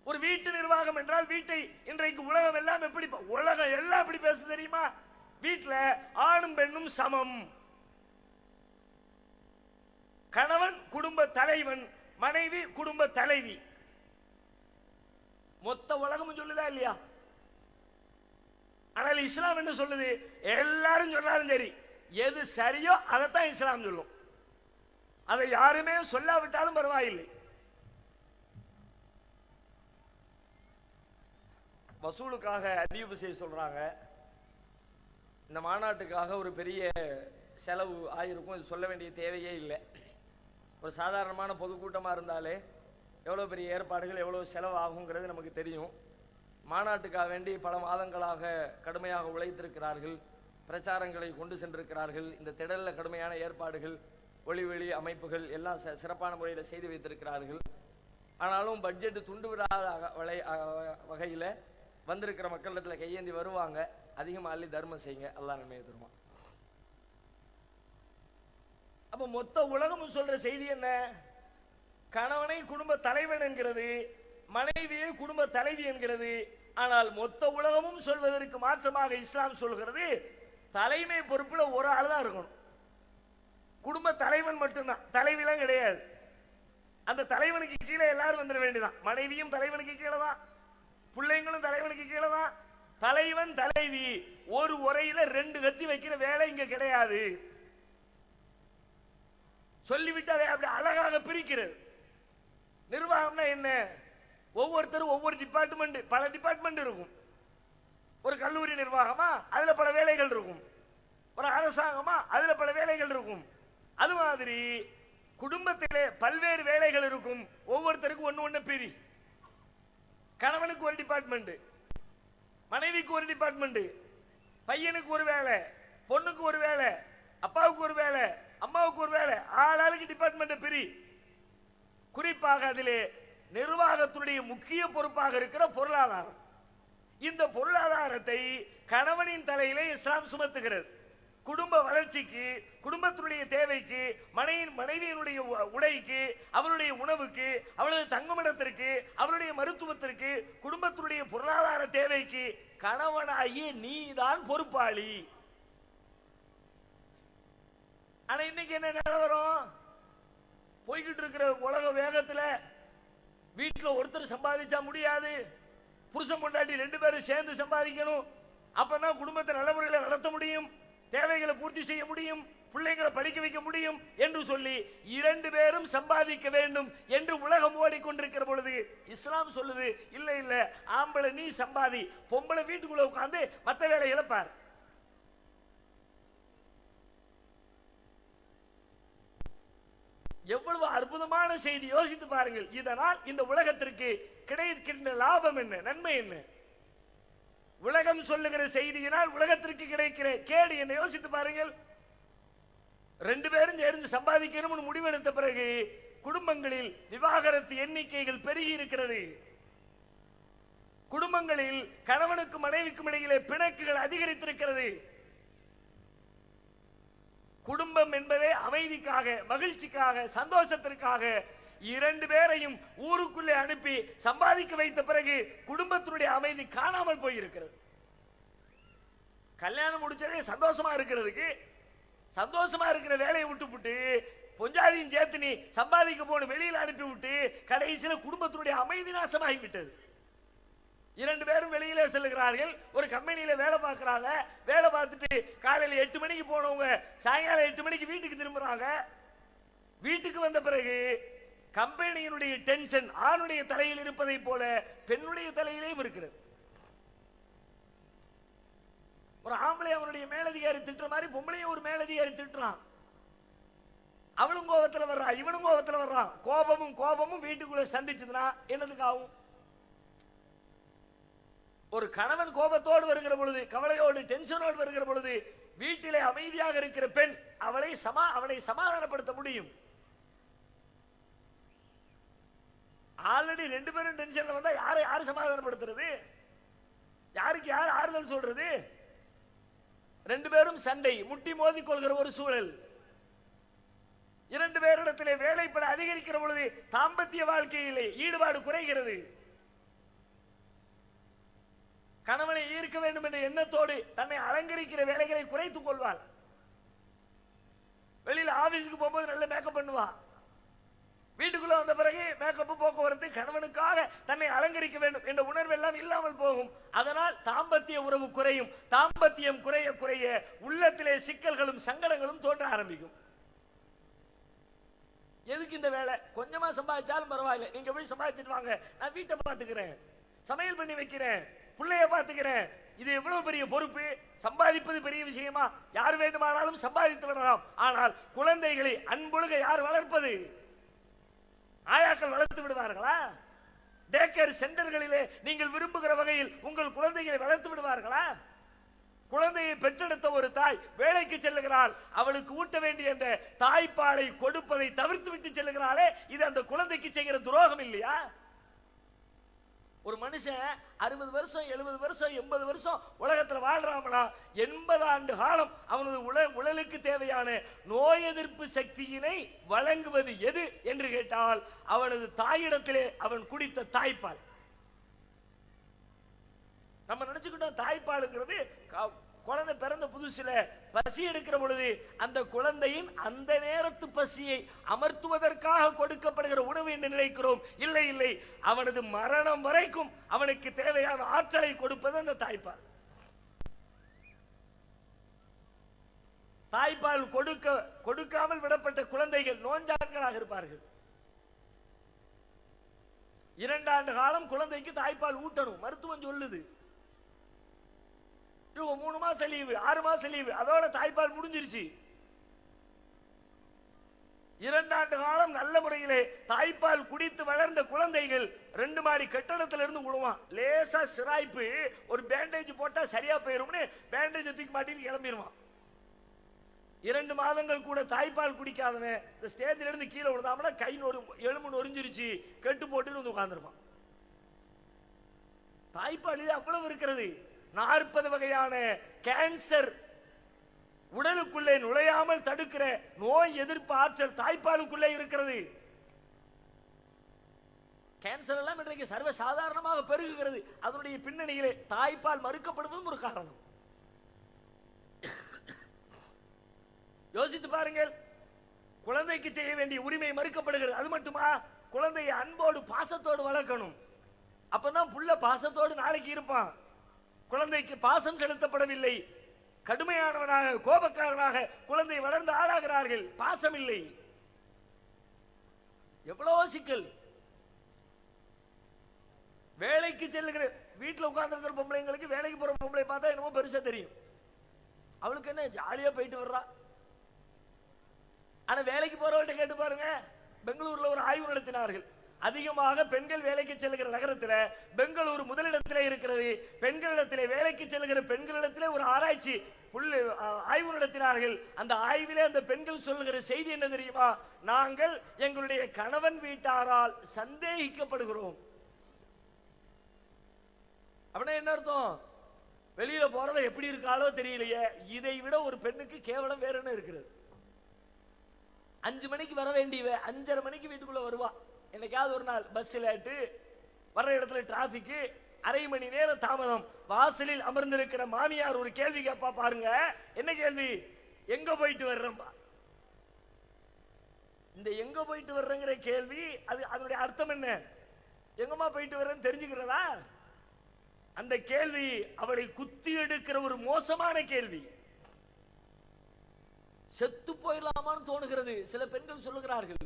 ஒரு வீட்டு நிர்வாகம் என்றால் வீட்டை இன்றைக்கு உலகம் எல்லாம் எப்படி, உலகம் எல்லாம் எப்படி பேச தெரியுமா? வீட்டில் ஆணும் பெண்ணும் சமம், கணவன் குடும்ப தலைவன், மனைவி குடும்ப தலைவி. மொத்த உலகமும் சொல்லுதா இல்லையா? ஆனால் இஸ்லாம் என்ன சொல்லுது? எல்லாரும் சொன்னாலும் சரி, எது சரியோ அதைத்தான் இஸ்லாம் சொல்லும். அதை யாருமே சொல்லாவிட்டாலும் பரவாயில்லை. வசூலுக்காக அறிவிப்பு செய்ய சொல்றாங்க. இந்த மாநாட்டுக்காக ஒரு பெரிய செலவு ஆகிருக்கும், இது சொல்ல வேண்டிய தேவையே இல்லை. ஒரு சாதாரணமான பொதுக்கூட்டமாக இருந்தாலே எவ்வளோ பெரிய ஏற்பாடுகள் எவ்வளோ செலவு ஆகுங்கிறது நமக்கு தெரியும். மாநாட்டுக்காக வேண்டி பல மாதங்களாக கடுமையாக உழைத்திருக்கிறார்கள், பிரச்சாரங்களை கொண்டு சென்றிருக்கிறார்கள். இந்த திடலில் கடுமையான ஏற்பாடுகள், ஒளிவெளி அமைப்புகள் எல்லாம் சிறப்பான முறையில் செய்து வைத்திருக்கிறார்கள். ஆனாலும் பட்ஜெட்டு துண்டு விடாத வகையில் வந்திருக்கிற மக்களிடத்தில் கையேந்தி வருவாங்க. அதிகமாக அள்ளி தர்மம் செய்யுங்க, அல்லாஹ் நன்மையை தருவான். அப்போ மொத்த உலகமும் சொல்ற செய்தி என்ன? கணவனை குடும்ப தலைவன் என்கிறது, மனைவியை குடும்ப தலைவி என்கிறது. ஆனால் மொத்த உலகமும் சொல்வதற்கு மாற்றமாக இஸ்லாம் சொல்கிறது, தலைமை பொறுப்புல ஒரு ஆள் தான் இருக்கணும், குடும்ப தலைவன் மட்டும்தான், தலைவிலாம் கிடையாது. அந்த தலைவனுக்கு கீழே எல்லாரும் வந்துட வேண்டியதான். மனைவியும் தலைவனுக்கு கீழே தான், பிள்ளைங்களும் தலைவனுக்கு கீழே தான். தலைவன் தலைவி ஒரு உரையில 2 கத்தி வைக்கிற வேலை இங்க கிடையாது. சொல்லிவிட்டு அதை அப்படி அழகாக பிரிக்கிறது. நிர்வாகம்னா என்ன? ஒவ்வொருத்தரும் ஒவ்வொரு டிபார்ட்மெண்ட், பல டிபார்ட்மெண்ட் இருக்கும். ஒரு கல்லூரி நிர்வாகமா, அதுல பல வேலைகள் இருக்கும். ஒரு அரசாங்கமா, அதுல பல வேலைகள் இருக்கும். அது மாதிரி குடும்பத்திலே பல்வேறு வேலைகள் இருக்கும். ஒவ்வொருத்தருக்கும் ஒன்னு ஒன்னு பிரி. கணவனுக்கு ஒரு டிபார்ட்மெண்ட், மனைவிக்கு ஒரு டிபார்ட்மெண்ட், பையனுக்கு ஒரு வேலை, பொண்ணுக்கு ஒரு வேலை, அப்பாவுக்கு ஒரு வேலை, அம்மாவுக்கு ஒரு வேலை. ஆளாளுக்கு டிபார்ட்மெண்ட் பிரி. குறிப்பாக அதிலே நிர்வாகத்துடைய முக்கிய பொறுப்பாக இருக்கிற பொருளாதாரம். இந்த பொருளாதாரத்தை கணவனின் தலையிலே இஸ்லாம் சுமத்துகிறது. குடும்ப வளர்ச்சிக்கு, குடும்பத்தினுடைய தேவைக்கு, மனைவியினுடைய உடைக்கு, அவளுடைய உணவுக்கு, அவளுடைய தங்குமிடத்திற்கு, அவளுடைய மருத்துவத்திற்கு, குடும்பத்தினுடைய பொருளாதார தேவைக்கு கணவனாகிய நீதான் பொறுப்பாளி. ஆனா இன்னைக்கு என்ன நிலவரம்? போய்கிட்டு இருக்கிற உலக வேகத்துல வீட்டுல ஒருத்தர் சம்பாதிச்சா முடியாது, புருஷன் பொண்டாட்டி 2 பேரும் சேர்ந்து சம்பாதிக்கணும். அப்பதான் குடும்பத்தை நல்ல முறையில் நடத்த முடியும், தேவைகளை பூர்த்தி செய்ய முடியும், பிள்ளைகளை படிக்க வைக்க முடியும் என்று சொல்லி 2 பேரும் சம்பாதிக்க வேண்டும் என்று உலகம் ஓடிக்கொண்டிருக்கிற பொழுது இஸ்லாம் சொல்லுது, இல்ல இல்ல, ஆம்பளை நீ சம்பாதி, பொம்பளை வீட்டுக்குள்ள உட்கார்ந்து மற்ற வேலைகளை பார். எவ்வளவு அற்புதமான செய்தி, யோசித்து பாருங்கள். இதனால் இந்த உலகத்திற்கு கிடைக்கின்ற லாபம் என்ன, நன்மை என்ன? உலகம் சொல்லுகிற செய்தியினால் உலகத்திற்கு கிடைக்கிற கேடு என்ன? யோசித்து பாருங்கள். 2 பேரும் சேர்ந்து சம்பாதிக்கணும்னு முடிவெடுத்த பிறகு குடும்பங்களில் விவாகரத்து எண்ணிக்கைகள் பெருகி இருக்கிறது. குடும்பங்களில் கணவனுக்கும் மனைவிக்கும் இடையிலே பிணக்குகள் அதிகரித்திருக்கிறது. குடும்பம் என்பதே அமைதிக்காக, மகிழ்ச்சிக்காக, சந்தோஷத்திற்காக 2 பேரையும் ஊருக்குள்ளே அனுப்பி சம்பாதிக்க வைத்த பிறகு குடும்பத்தினுடைய அமைதி காணாமல் போயிருக்கிறது. கல்யாணம் முடிச்சதே சந்தோஷமா இருக்கிறதுக்கு, சந்தோஷமா இருக்கிற வேலையை விட்டு பொஞ்சாதியும் சேர்த்து நீ சம்பாதிக்க போன வெளியில் அனுப்பி விட்டு கடைசியில் குடும்பத்தினுடைய அமைதி நாசமாகிவிட்டது. 2 பேரும் வெளியிலே செல்லுகிறார்கள், ஒரு கம்பெனியில வேலை பார்க்கிறாங்க. வேலை பார்த்துட்டு காலையில் 8 மணிக்கு போனவங்க சாயங்காலம் 8 மணிக்கு வீட்டுக்கு திரும்புறாங்க. வீட்டுக்கு வந்த பிறகு கம்பெனியினுடைய டென்ஷன் ஆணுடைய தலையில் இருப்பதை போல பெண்ணுடைய தலையிலேயும் இருக்கிறது. ஒரு ஆம்பளை அவனுடைய மேலதிகாரி திட்டுற மாதிரி பொம்பளையும் ஒரு மேலதிகாரி திட்டுறான். அவளும் கோபத்தில் வர்றா, இவனும் கோபத்தில் வர்றான். கோபமும் வீட்டுக்குள்ள சந்திச்சதுன்னா என்னதுக்கு ஆகும்? ஒரு கணவன் கோபத்தோடு வருகிற பொழுது, கவலையோடு டென்ஷனோடு வருகிற பொழுது வீட்டிலே அமைதியாக இருக்கிற பெண் அவனை சமாதானப்படுத்த முடியும். ஆல்ரெடி 2 பேரும் டென்ஷன்ல வந்தா யாரு சமாதானப்படுத்துறது? யாருக்கு யார் ஆறுதல் சொல்றது? 2 பேரும் சண்டை, முட்டி மோதி கொள்கிற ஒரு சூழல். 2 பேரிடத்திலே வேலைப்பட அதிகரிக்கிற பொழுது தாம்பத்திய வாழ்க்கையிலே ஈடுபாடு குறைகிறது. கணவனை ஈர்க்க வேண்டும் என்ற எண்ணத்தோடு தன்னை அலங்கரிக்கிற வேலைகளை குறைத்துக் கொள்வாள். வெளியில ஆபீஸுக்கு போகும்போது நல்ல மேக்கப் பண்ணுவா, வீட்டுக்குள்ள வந்த பிறகு மேக்கப் போக்குவரத்து, கணவனுக்காக தன்னை அலங்கரிக்க வேண்டும் என்ற உணர்வு எல்லாம் இல்லாமல் போகும். அதனால் தாம்பத்திய உறவு குறையும். தாம்பத்தியம் குறைய குறைய உள்ளத்திலே சிக்கல்களும் சங்கடங்களும் தோன்ற ஆரம்பிக்கும். எதுக்கு இந்த வேலை? கொஞ்சமா சம்பாதிச்சாலும் பரவாயில்லை, நீங்க போய் சம்பாதிச்சுட்டு வாங்க, நான் வீட்டை பார்த்துக்கிறேன், சமையல் பண்ணி வைக்கிறேன், பிள்ளைய பார்த்துக்கிறேன், இது எவ்வளவு பெரிய பொறுப்பு. சம்பாதிப்பது பெரிய விஷயமா? யார் வேண்டுமானாலும் சம்பாதித்து விடலாம். ஆனால் குழந்தைகளை அன்பொழுக யார் வளர்ப்பது? ஆயாக்கள் வளர்த்து விடுவார்களா? டேக்கேர் சென்டர்களிலே நீங்கள் விரும்புகிற வகையில் உங்கள் குழந்தைகளை வளர்த்து விடுவார்களா? குழந்தையை பெற்றெடுத்த ஒரு தாய் வேலைக்கு செல்லுகிறாள், அவளுக்கு ஊட்ட வேண்டிய அந்த தாய்ப்பாலை கொடுப்பதை தவிர்த்து விட்டு செல்லுகிறாளே, இது அந்த குழந்தைக்கு செய்கிற துரோகம் இல்லையா? ஒரு மனுஷன் 60 வருஷம் 70 வருஷம் 80 வருஷம் உலகத்துல வாழ்றாமனா 80 ஆண்டு காலம் அவனது உடலுக்கு தேவையான நோய் எதிர்ப்பு சக்தியினை வழங்குவது எது என்று கேட்டால் அவனது தாயிடத்திலே அவன் குடித்த தாய்ப்பால். நம்ம நினைச்சுக்கிட்டோம் தாய்ப்பாலுங்கிறது குழந்தை பிறந்த புதுசுல பசி எடுக்கிற பொழுது அந்த குழந்தையின் அந்த நேரத்து பசியை அமர்த்துவதற்காக கொடுக்கப்படுகிற உணவு என்று நினைக்கிறோம். இல்லை இல்லை, அவனது மரணம் வரைக்கும் அவனுக்கு தேவையான ஆற்றலை கொடுப்பது அந்த தாய்ப்பால். தாய்ப்பால் கொடுக்காமல் விடப்பட்ட குழந்தைகள் நோஞ்சான்களாக இருப்பார்கள். 2 ஆண்டு காலம் குழந்தைக்கு தாய்ப்பால் ஊட்டணும், மருத்துவம் சொல்லுது. 3 மாசம் லீவு 6 மாசம் லீவு, அதோட தாய்ப்பால் முடிஞ்சிருச்சு. 2 ஆண்டு காலம் நல்ல முறையிலே தாய்ப்பால் குடித்து வளர்ந்த குழந்தைகள் 2 மாடி கட்டடத்துல இருந்து விழுவான். லேசா சிராய்ப்பு, ஒரு பேண்டேஜ் போட்டா சரியா போயிரும்னு பேண்டேஜ் தூக்கி மாட்டின்னு கிளம்பிடுவான். 2 மாதங்கள் கூட தாய்ப்பால் குடிக்காதவன் இந்த ஸ்டேஜ்ல இருந்து கீழே விழுந்தாமனா கை எலும்பு நொறிஞ்சிருச்சு, கெட்டு போட்டு வந்து உட்கார்ந்துருப்பான். தாய்ப்பால் அவ்வளவு இருக்கிறது. 40 வகையான கேன்சர் உடலுக்குள்ளே நுழையாமல் தடுக்கிற நோய் எதிர்ப்பு ஆற்றல் தாய்ப்பாலுக்குள்ளே இருக்கிறது. கேன்சர் எல்லாம் இன்றைக்கு சர்வ சாதாரணமாக பெருகுகிறது. அதனுடைய பின்னணியிலே தாய்ப்பால் மறுக்கப்படுவதும் ஒரு காரணம். யோசித்து பாருங்கள், குழந்தைக்கு செய்ய வேண்டிய உரிமை மறுக்கப்படுகிறது. அது மட்டுமா, குழந்தையை அன்போடு பாசத்தோடு வளர்க்கணும். அப்பதான் புள்ள பாசத்தோடு நாளைக்கு இருப்பான். குழந்தைக்கு பாசம் செலுத்தப்படவில்லை, கடுமையானவனாக கோபக்காரனாக குழந்தை வளர்ந்து ஆளாகிறார்கள். பாசம் இல்லை. எவ்வளவு சிக்கல். வேலைக்கு செல்லுகிற வீட்டில் உட்கார்ந்து இருக்கிற பொம்பளைங்களுக்கு வேலைக்கு போற பொம்பளை பார்த்தா என்னமோ பெருசா தெரியும். அவளுக்கு என்ன ஜாலியா போயிட்டு வர்றா. ஆனா வேலைக்கு போறவர்கிட்ட கேட்டு பாருங்க. பெங்களூர்ல ஒரு ஆய்வு நடத்தினார்கள். அதிகமாக பெண்கள் வேலைக்கு செல்லுகிற நகரத்தில் பெங்களூர் முதலிடத்திலே இருக்கிறது. பெண்களிடத்திலே வேலைக்கு செல்லுகிற பெண்களிடத்திலே ஒரு ஆராய்ச்சி ஆய்வு நடத்தினார்கள். அந்த ஆய்விலே அந்த பெண்கள் சொல்லுகிற செய்தி என்ன தெரியுமா? நாங்கள் எங்களுடைய கணவன் வீட்டாரால் சந்தேகிக்கப்படுகிறோம். அப்படின்னா என்ன அர்த்தம்? வெளியில போறவ எப்படி இருக்காளோ தெரியலையே, இதை விட ஒரு பெண்ணுக்கு கேவலம் வேற என்ன இருக்கிறது? 5 மணிக்கு வர வேண்டியவ 5:30 மணிக்கு வீட்டுக்குள்ள வருவா. என்னைக்காவது ஒரு நாள் பஸ் லேட்டு, வர்ற இடத்துல டிராபிக், அரை மணி நேரம் தாமதம். வாசலில் அமர்ந்திருக்கிற மாமியார் ஒரு கேள்வி கேட்பா பாருங்க. என்ன கேள்வி? எங்க போயிட்டு வர்றம்பா. இந்த எங்க போயிட்டு வர்றங்கிற கேள்வி அதனுடைய அர்த்தம் என்ன? எங்கம்மா போயிட்டு வர்றேன்னு தெரிஞ்சுக்கிறதா? அந்த கேள்வி அவளை குத்தி எடுக்கிற ஒரு மோசமான கேள்வி. செத்து போயிடலாமான்னு தோணுகிறது சில பெண்கள் சொல்லுகிறார்கள்.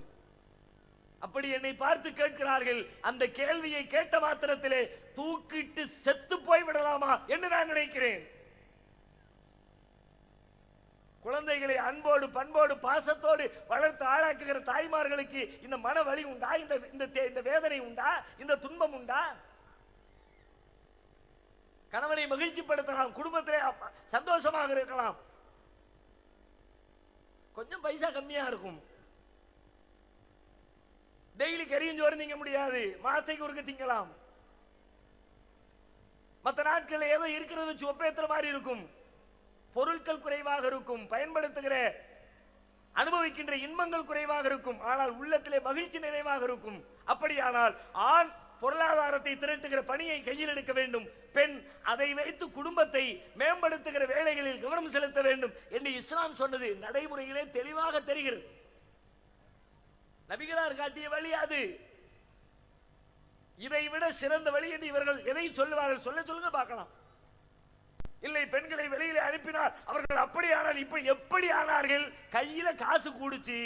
அப்படி என்னை பார்த்து கேட்கிறார்கள். அந்த கேள்வியை கேட்ட மாத்திரத்திலே தூக்கிட்டு செத்து போய் விடலாமா என்று நான் நினைக்கிறேன். குழந்தைகளை அன்போடு பண்போடு பாசத்தோடு வளர்த்து ஆளாக்குகிற தாய்மார்களுக்கு இந்த மன வலி உண்டா? இந்த வேதனை உண்டா? இந்த துன்பம் உண்டா? கணவனை மகிழ்ச்சிப்படுத்தலாம், குடும்பத்திலே சந்தோஷமாக இருக்கலாம். கொஞ்சம் பைசா கம்மியா இருக்கும். டெய்லி கறியும் சோறு திங்க முடியாது, மாசத்துக்கு ஒருக்க திங்கலாம். மற்ற நாட்கள் ஏதோ இருக்கிறத வச்சு ஒப்பேத்துற மாதிரி இருக்கும். பொருட்கள் குறைவாக இருக்கும், பயன்படுத்துகிற அனுபவிக்கின்ற இன்பங்கள் குறைவாக இருக்கும். ஆனால் உள்ளத்திலே மகிழ்ச்சி நிறைவாக இருக்கும். அப்படியானால் ஆண் பொருளாதாரத்தை திரட்டுகிற பணியை கையில் எடுக்க வேண்டும். பெண் அதை வைத்து குடும்பத்தை மேம்படுத்துகிற வேலைகளில் கவனம் செலுத்த வேண்டும் என்று இஸ்லாம் சொன்னது நடைமுறையிலே தெளிவாக தெரிகிறது. நபிகளார் காட்டிய வழி அது. இதை விட சிறந்த வழி என்று இவர்கள் எதை சொல்லுவார்கள்? சொல்லுங்க பார்க்கலாம். இல்லை, பெண்களை வெளியில அனுப்பினார் அவர்கள் அப்படி ஆனால் இப்ப எப்படி ஆனார்கள்? கையில காசு கூடுச்சு,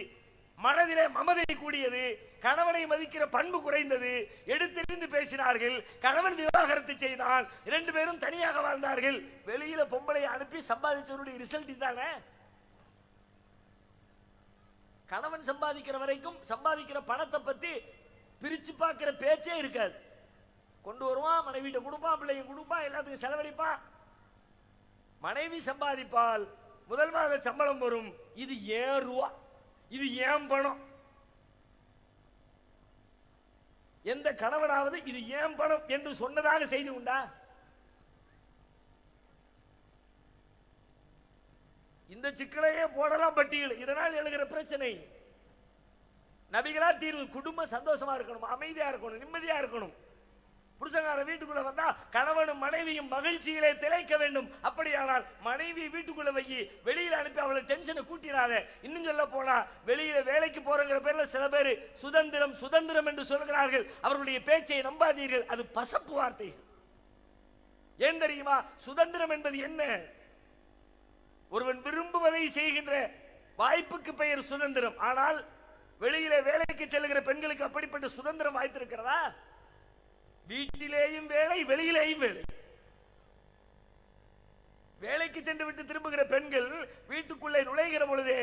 மனதிலே மமதை கூடியது, கணவனை மதிக்கிற பண்பு குறைந்தது, எடுத்தெறிந்து பேசினார்கள். கணவன் விவாகரத்து செய்தான், 2 பேரும் தனியாக வாழ்ந்தார்கள். வெளியில பொம்பளை அனுப்பி சம்பாதிச்சவருடைய ரிசல்ட் தானே. கணவன் சம்பாதிக்கிற வரைக்கும் சம்பாதிக்கிற பணத்தை பத்தி பிரிச்சு பார்க்கிற பேச்சே இருக்காது. கொண்டு வருவான், மனைவிட்ட கொடுப்பான், பிள்ளைங்க கொடுப்பான், எல்லாத்துக்கும் செலவழிப்பான். மனைவி சம்பாதிப்பால், முதல் மாத சம்பளம் வரும், இது ஏன் ரூபா, இது ஏன் பணம். எந்த கணவனாவது இது ஏன் பணம் என்று சொன்னதாக செய்தி உண்டா? இந்த சிக்கலையே போடலாம் பட்டியல். இதனால் எழுகிற பிரச்சனை. நபிகளார் தீர்வு, குடும்பம் சந்தோஷமா இருக்கணும், அமைதியா இருக்கணும், நிம்மதியா இருக்கணும். புருஷங்கார வீட்டுக்குள்ள வந்தா கணவனும் மனைவியும் மகிழ்ச்சியிலே திளைக்க வேண்டும். அப்படியானால் மனைவி வீட்டுக்குள்ள வை, வெளியில அனுப்பி அவளை டென்ஷனை கூட்டிடாத. இன்னும் சொல்ல போனா வெளியில வேலைக்கு போறங்கிற பேர்ல சில பேர் சுதந்திரம் சுதந்திரம் என்று சொல்கிறார்கள். அவர்களுடைய பேச்சை நம்பாதீர்கள், அது பசப்பு வார்த்தைகள். ஏன் தெரியுமா? சுதந்திரம் என்பது என்ன? ஒருவன் விரும்புவதை செய்கின்ற வாய்ப்புக்கு பெயர் சுதந்திரம். ஆனால் வெளியில வேலைக்கு செல்லுகிற பெண்களுக்கு அப்படிப்பட்ட சுதந்திரம் வாய்த்திருக்கிறதா? வீட்டிலேயும் வேலை, வெளியிலேயும் வேலை. வேலைக்கு சென்று விட்டு திரும்புகிற பெண்கள் வீட்டுக்குள்ளே நுழைகிற பொழுது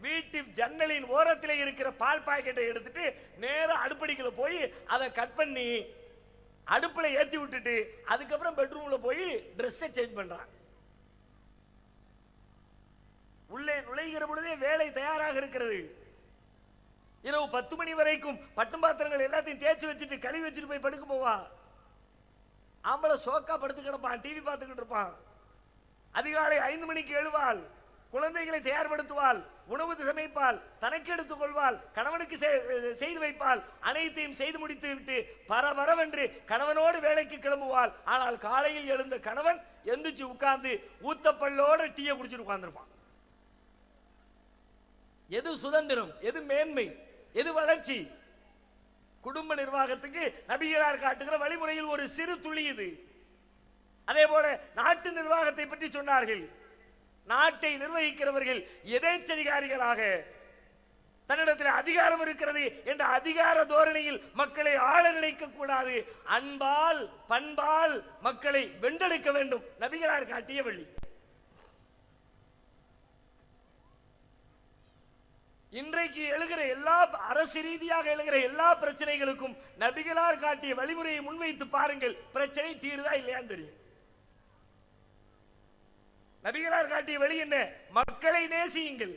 வீட்டு ஜன்னலின் ஓரத்திலே இருக்கிற பால் பாக்கெட்டை எடுத்துட்டு நேரா அடுப்படிக்குள்ள போய் அதை கட் பண்ணி அடுப்புல ஏத்தி விட்டுட்டு அதுக்கப்புறம் பெட்ரூம்ல போய் ட்ரெஸ்ஸை சேஞ்ச் பண்றான். உள்ளே நுழைகிற பொழுதே வேலை தயாராக இருக்கிறது. இரவு 10 மணி வரைக்கும் பட்டும் பாத்திரங்கள் எல்லாத்தையும் தேய்ச்சி வச்சுட்டு கழுவி வச்சுட்டு போய் படுக்க போவா. ஆம்பளை சோக்கா படுத்து கிடப்பான், டிவி பார்த்துக்கிட்டு இருப்பான். அதிகாலை 5 மணிக்கு எழுவாள், குழந்தைகளை தயார்படுத்துவாள், உணவு சமைப்பாள், தனக்கு எடுத்துக் கொள்வாள், கணவனுக்கு செய்து வைப்பாள். அனைத்தையும் செய்து முடித்து விட்டு பரபரவென்று கணவனோடு வேலைக்கு கிளம்புவாள். ஆனால் காலையில் எழுந்த கணவன் எந்திரிச்சு உட்கார்ந்து ஊத்தப்பல்லோட டீயை குடிச்சிட்டு உட்கார்ந்துருப்பான். எது சுதந்திரம்? எது மேன்மை? எது வளர்ச்சி? குடும்ப நிர்வாகத்துக்கு நபிகளார் காட்டுகிற வழிமுறையில் ஒரு சிறு துளி இது. அதே போல நாட்டு நிர்வாகத்தை பற்றி சொன்னார்கள். நாட்டை நிர்வகிக்கிறவர்கள் எதேச்சதிகாரிகளாக தன்னிடத்தில் அதிகாரம் இருக்கிறது என்ற அதிகார தோரணையில் மக்களை ஆள நினைக்க கூடாது. அன்பால் பண்பால் மக்களை வென்றெடுக்க வேண்டும். நபிகளார் காட்டிய வழி. இன்றைக்கு எழுகிற எல்லா அரசு ரீதியாக எழுகிற எல்லா பிரச்சனைகளுக்கும் நபிகளார் காட்டிய வழிமுறையை முன்வைத்து பாருங்கள், பிரச்சனை தீருதா இல்லையான்னு தெரியும். நபிகளார் காட்டிய வழி என்ன? மக்களை நேசியுங்கள்.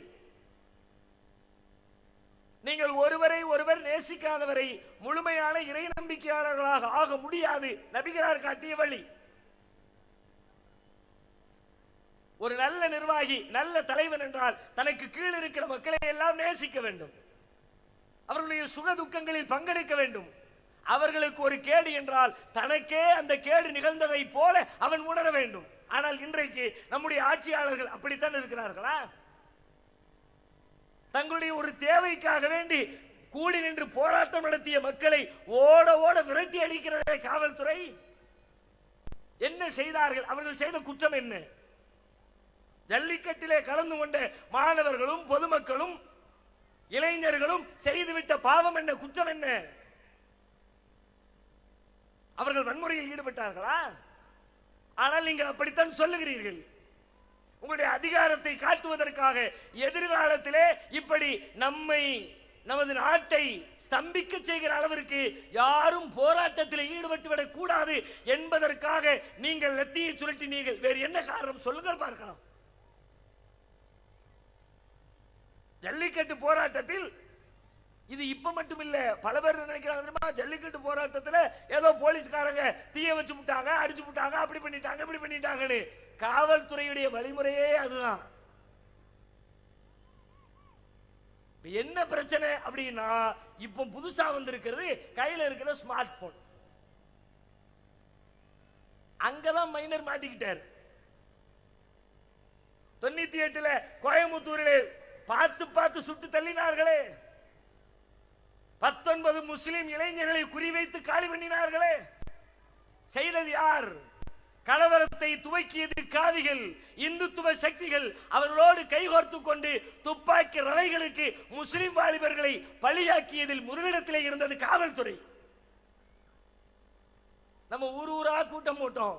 நீங்கள் ஒருவரை ஒருவர் நேசிக்காதவரை முழுமையான இறை நம்பிக்கையாளர்களாக ஆக முடியாது. நபிகளார் காட்டிய வழி. ஒரு நல்ல நிர்வாகி, நல்ல தலைவன் என்றால் தனக்கு கீழ் இருக்கிற மக்களை எல்லாம் நேசிக்க வேண்டும், அவர்களுடைய சுக துக்கங்களில் பங்கெடுக்க வேண்டும். அவர்களுக்கு ஒரு கேடு என்றால் தனக்கே அந்த கேடு நிகழ்ந்ததை போல அவன் உணர வேண்டும். ஆனால் இன்றைக்கு நம்முடைய ஆட்சியாளர்கள் அப்படித்தான் இருக்கிறார்களா? தங்களுடைய ஒரு தேவைக்காக வேண்டி கூடி நின்று போராட்டம் நடத்திய மக்களை ஓட ஓட விரட்டி அடிக்கிறதே காவல்துறை. என்ன செய்தார்கள்? அவர்கள் செய்த குற்றம் என்ன? ஜல்லிக்கட்டிலே கலந்து கொண்ட மாணவர்களும் பொதுமக்களும் இளைஞர்களும் செய்துவிட்ட பாவம் என்ன? குற்றம் என்ன? அவர்கள் வன்முறையில் ஈடுபட்டார்களா? ஆனால் நீங்கள் அப்படித்தான் சொல்லுகிறீர்கள். உங்களுடைய அதிகாரத்தை காட்டுவதற்காக எதிர்காலத்திலே இப்படி நமது நாட்டை ஸ்தம்பிக்க செய்கிற அளவிற்கு யாரும் போராட்டத்தில் ஈடுபட்டு விடக் கூடாது என்பதற்காக நீங்கள் லத்தியை சுருட்டினீர்கள். வேறு என்ன காரணம் சொல்லுங்கள் பார்க்கலாம். ஜல்லிக்கட்டு போராட்டத்தில் இது இப்ப மட்டும் இல்ல, பல பேர் நினைக்கிறாங்க ஜல்லிக்கட்டு போராட்டத்தில் ஏதோ போலீஸ்காரங்க தீய வச்சு விட்டாங்க, அடிச்சு விட்டாங்க, அப்படி பண்ணிட்டாங்க இப்படி பண்ணிட்டாங்கன்னு. காவல்துறையுடைய வழிமுறையே அதுதான். என்ன பிரச்சனை அப்படின்னா, இப்ப புதுசா வந்திருக்கிறது கையில இருக்கிற ஸ்மார்ட் போன். அங்கதான் மைனர் மாட்டிக்கிட்டார். 98 கோயம்புத்தூரில் பார்த்து பார்த்து சுட்டு தள்ளினார்களே, 19 முஸ்லிம் இளைஞர்களை குறிவைத்து காலி பண்ணினார்களே, செய்தது யார்? கலவரத்தை துவக்கியது காவிகள், இந்துத்துவ சக்திகள். அவர்களோடு கைகோர்த்து கொண்டு துப்பாக்கி ரவைகளுக்கு முஸ்லிம் வாலிபர்களை பலியாக்கியதில் முதலிடத்திலே இருந்தது காவல்துறை. நம்ம ஊரா கூட்டம் போட்டோம்.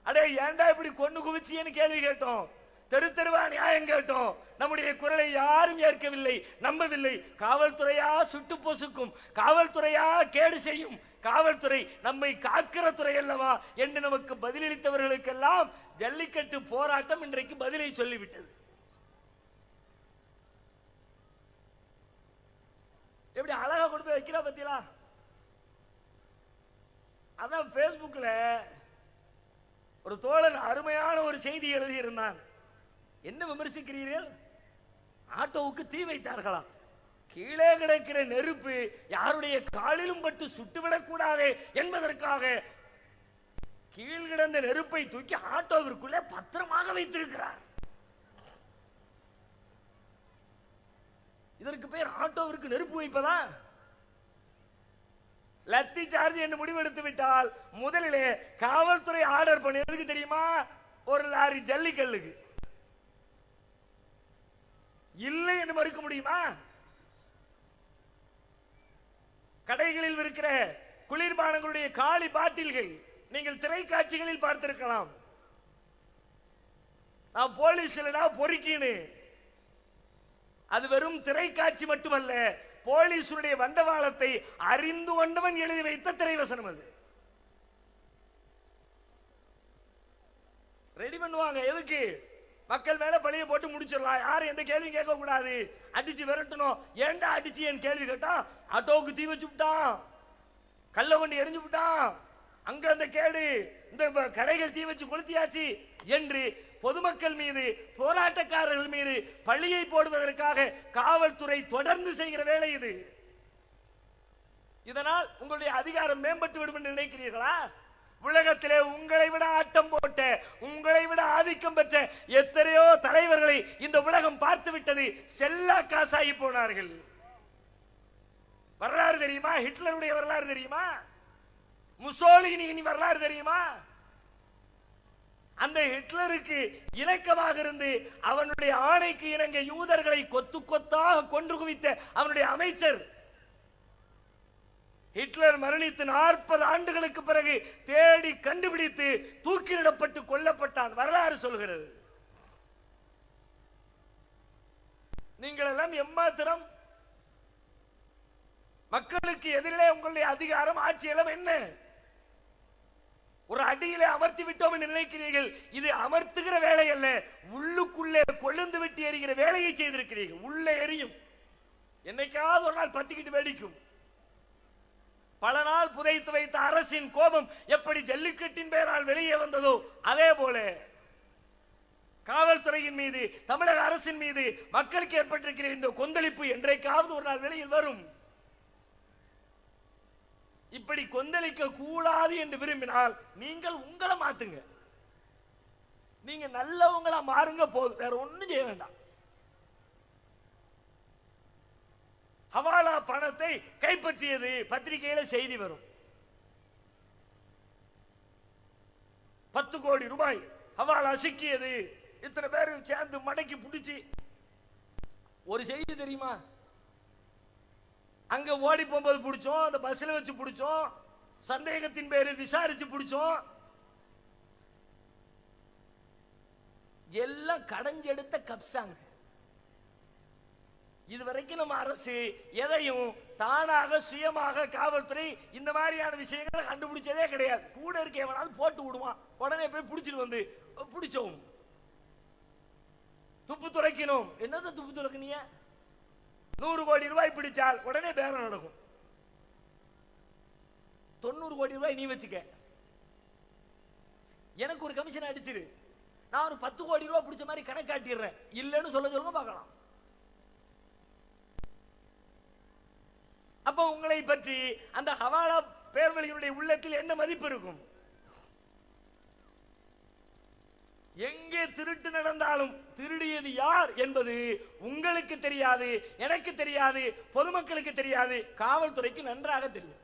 அடே ஏண்டா இப்படி கொண்டு குவிச்சின்னு கேள்வி கேட்டோம். தெரு தெருவா நியாயம் கேட்டோம். நம்முடைய குரலை யாரும் ஏற்கவில்லை, நம்பவில்லை. காவல்துறையா சுட்டு பொசுக்கும், காவல்துறையா கேடு செய்யும், காவல்துறை நம்மை காக்கிற துறை அல்லவா என்று நமக்கு பதிலளித்தவர்களுக்கெல்லாம் ஜல்லிக்கட்டு போராட்டம் இன்றைக்கு பதிலை சொல்லிவிட்டது. எப்படி அழகா கொண்டு போய் வைக்கிறா பத்தியா? அதான் பேஸ்புக்ல ஒரு தோழன் அருமையான ஒரு செய்தி எழுதியிருந்தான். என்ன விமர்சிக்கிறீர்கள்? ஆட்டோவுக்கு தீ வைத்தார்களா? கீழே கிடக்கிற நெருப்பு யாருடைய காலிலும் பட்டு சுட்டுவிடக் கூடாது என்பதற்காக கீழ் கிடந்த நெருப்பை தூக்கி ஆட்டோவிற்குள்ளே பத்திரமாக வைத்திருக்கிறார். இதற்கு பேர் ஆட்டோவிற்கு நெருப்பு வைப்பதா? லத்தி சார்ஜ் என்று முடிவெடுத்து விட்டால் முதலிலே காவல்துறை ஆர்டர் பண்ணதுக்கு தெரியுமா? ஒரு லாரி ஜல்லிக்கல்லுக்கு. இல்லை என்று மறுக்க முடியுமா? கடைகளில் இருக்கிற குளிர்பானங்களுடைய காலி பாட்டில்கள் நீங்கள் திரைக்காட்சிகளில் பார்த்திருக்கலாம். நான் போலீஸ்ல பொறுக்கின்னு, அது வெறும் திரைக்காட்சி மட்டுமல்ல, போலீசுடைய வண்டவாளத்தை அறிந்து கொண்டவன் எழுதி வைத்த திரைவசனம். அது ரெடி பண்ணுவாங்க. எதுக்கு? மக்கள் மேல பழிய போட்டு முடிச்சிடலாம், யாரும் எந்த கேள்வி கேட்க கூடாது, அடிச்சு விரட்டணும். ஏண்டா அடிச்சு என் கேள்வி கேட்டா ஆட்டோவுக்கு தீ வச்சு விட்டான், கல்ல கொண்டு எரிஞ்சு விட்டான், அங்க அந்த கேடு, இந்த கடைகள் தீ வச்சு கொளுத்தியாச்சு என்று பொதுமக்கள் மீது, போராட்டக்காரர்கள் மீது பழியை போடுவதற்காக காவல்துறை தொடர்ந்து செய்கிற வேலை இது. இதனால் உங்களுடைய அதிகாரம் மேம்பட்டு விடும் என்று நினைக்கிறீர்களா? உலகத்திலே உங்களை விட ஆட்டம் போட்ட, உங்களை விட ஆதிக்கம் பெற்ற எத்தனையோ தலைவர்களை இந்த உலகம் பார்த்து விட்டது. செல்லா காசாகி போனார்கள். வரலாறு தெரியுமா? ஹிட்லருடைய வரலாறு தெரியுமா? முசோலினி வரலாறு தெரியுமா? அந்த ஹிட்லருக்கு இலக்கமாக இருந்து அவனுடைய ஆணைக்கு இணங்க யூதர்களை கொத்து கொத்தாக கொன்று குவித்த அவனுடைய அமைச்சர் ஹிட்லர் மரணித்து 40 ஆண்டுகளுக்கு பிறகு தேடி கண்டுபிடித்து தூக்கிலிடப்பட்டு கொல்லப்பட்டான். வரலாறு சொல்கிறது. நீங்கள் எல்லாம் எம்மாத்திரம்? மக்களுக்கு எதிரிலே உங்களுடைய அதிகாரம், ஆட்சியெல்லாம் என்ன? ஒரு அடியிலே அமர்த்தி விட்டோம் என்று நினைக்கிறீர்கள். இது அமர்த்துகிற வேலை அல்ல, உள்ளுக்குள்ளே கொழுந்து விட்டு எரிகிற வேலையை செய்திருக்கிறீர்கள். உள்ளே எரியும், என்னைக்காவது ஒரு நாள் பத்திக்கிட்டு வெடிக்கும். பல நாள் புதைத்து வைத்த அரசின் கோபம் எப்படி ஜல்லிக்கட்டின் பெயரால் வெளியே வந்ததோ அதே போல காவல்துறையின் மீது, தமிழக அரசின் மீது மக்களுக்கு ஏற்பட்டிருக்கிற இந்த கொந்தளிப்பு என்றைக்காவது ஒரு நாள் வெளியில் வரும். இப்படி கொந்தளிக்க கூடாது என்று விரும்பினால் நீங்கள் உங்களை மாத்துங்க. நீங்க நல்லவங்களா மாறுங்க, போதும், வேற ஒண்ணும் செய்ய வேண்டாம். ஹவாலா பணத்தை கைப்பற்றியது பத்திரிகையில செய்தி வரும். 10 கோடி ரூபாய் ஹவாலா சிக்கியது, இத்தனை பேர் சேர்ந்து மடக்கி பிடிச்சி. ஒரு செய்தி தெரியுமா? அங்க ஓடி போகும்போது பிடிச்சோம், அந்த பஸ்ல வச்சு பிடிச்சோம், சந்தேகத்தின் பேரில் விசாரிச்சு பிடிச்சோம். எல்லாம் கடைஞ்செடுத்த கப்சாங்க. இதுவரைக்கும் நம்ம அரசு எதையும் தானாக சுயமாக காவல்துறை இந்த மாதிரியான விஷயங்களை கண்டுபிடிச்சதே கிடையாது. கூட இருக்க எவனாவது போட்டு விடுவான், உடனே போய் பிடிச்சிட்டு வந்து பிடிச்சோம். துப்பு துளைக்கணும், என்னது துப்பு துளைக்கணிய? 100 கோடி ரூபாய் பிடிச்சால் உடனே பேரம் நடக்கும். 90 கோடி ரூபாய் நீ வச்சுக்க, எனக்கு ஒரு கமிஷன் அடிச்சிரு, நான் ஒரு 10 கோடி ரூபாய் பிடிச்ச மாதிரி கணக்காட்டிடுறேன், இல்லைன்னு சொல்லுங்க பார்க்கலாம். அப்ப உங்களை பற்றி அந்த ஹவாலா பேர்வழிகளுடைய உள்ளத்தில் என்ன மதிப்பு இருக்கும்? எங்கே திருட்டு நடந்தாலும் திருடியது யார் என்பது உங்களுக்கு தெரியாது, எனக்கு தெரியாது, பொதுமக்களுக்கு தெரியாது, காவல்துறைக்கு நன்றாக தெரியும்.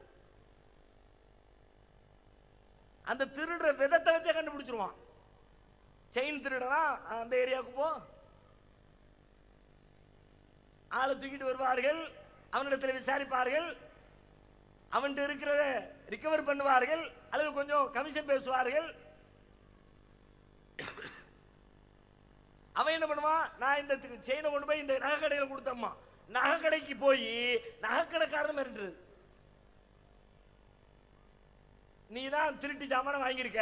அந்த திருடுற விதத்தை வச்சே கண்டுபிடிச்சிருவான். செயின் திருடனா அந்த ஏரியாவுக்கு போ, ஆளை தூக்கிட்டு வருவார்கள், அவனிடத்தில் விசாரிப்பார்கள், அவன்கிட்ட இருக்கிறத ரிகவர் பண்ணுவார்கள், அல்லது கொஞ்சம் கமிஷன் பேசுவார்கள். அவன் என்ன பண்ணுவான், நான் இந்த செயினை கொண்டு போய் இந்த நகை கடையில் கொடுத்தம்மா, நகை கடைக்கு போய் நகைக்கடைக்காரன் மிரட்டுறது, நீ தான் திருட்டு சாமான வாங்கியிருக்க,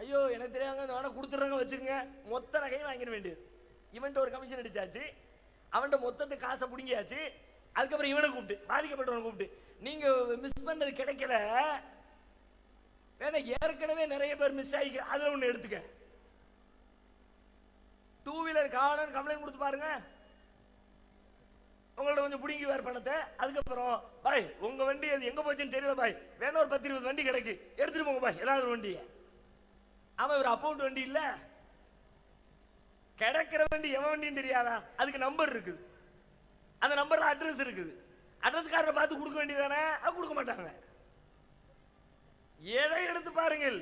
ஐயோ எனக்கு தெரியாங்க, இந்த வேணா கொடுத்துட்றாங்க வச்சுக்கோங்க, மொத்த நகையும் வாங்கிட வேண்டியது. இவன்ட்டு ஒரு கமிஷன் அடிச்சாச்சு, அவன்கிட்ட மொத்தத்தை காசை பிடிங்கியாச்சு. அதுக்கப்புறம் இவனை கூப்பிட்டு, பாதிக்கப்பட்டவனை கூப்பிட்டு, நீங்க மிஸ் பண்ணது கிடைக்கல, வேணா ஏற்கனவே நிறைய பேர் மிஸ் ஆகிக்க, அதுல ஒண்ணு எடுத்துக்க, 2 வீலர் காணோம்னு கம்ப்ளைண்ட் கொடுத்து பாருங்க, உங்கள்ட்ட கொஞ்சம் பிடிங்கி வேற பணத்தை. அதுக்கப்புறம் பாய் உங்க வண்டி அது எங்க போச்சுன்னு தெரியல பாய், வேணா ஒரு 10-20 வண்டி கிடைக்கு, எடுத்துட்டு போங்க பாய் ஏதாவது ஒரு வண்டியை. அவன் ஒரு அப்பவுண்ட் வண்டி இல்ல, கிடைக்கிற வண்டி எவன் வண்டின்னு தெரியாதா, அதுக்கு நம்பர் இருக்குது, அந்த நம்பர்ல அட்ரஸ் இருக்குது, அட்ரஸ்காரரை பார்த்து கொடுக்க வேண்டியதானே, அது கொடுக்க மாட்டாங்க. எதை எடுத்து பாருங்கள்,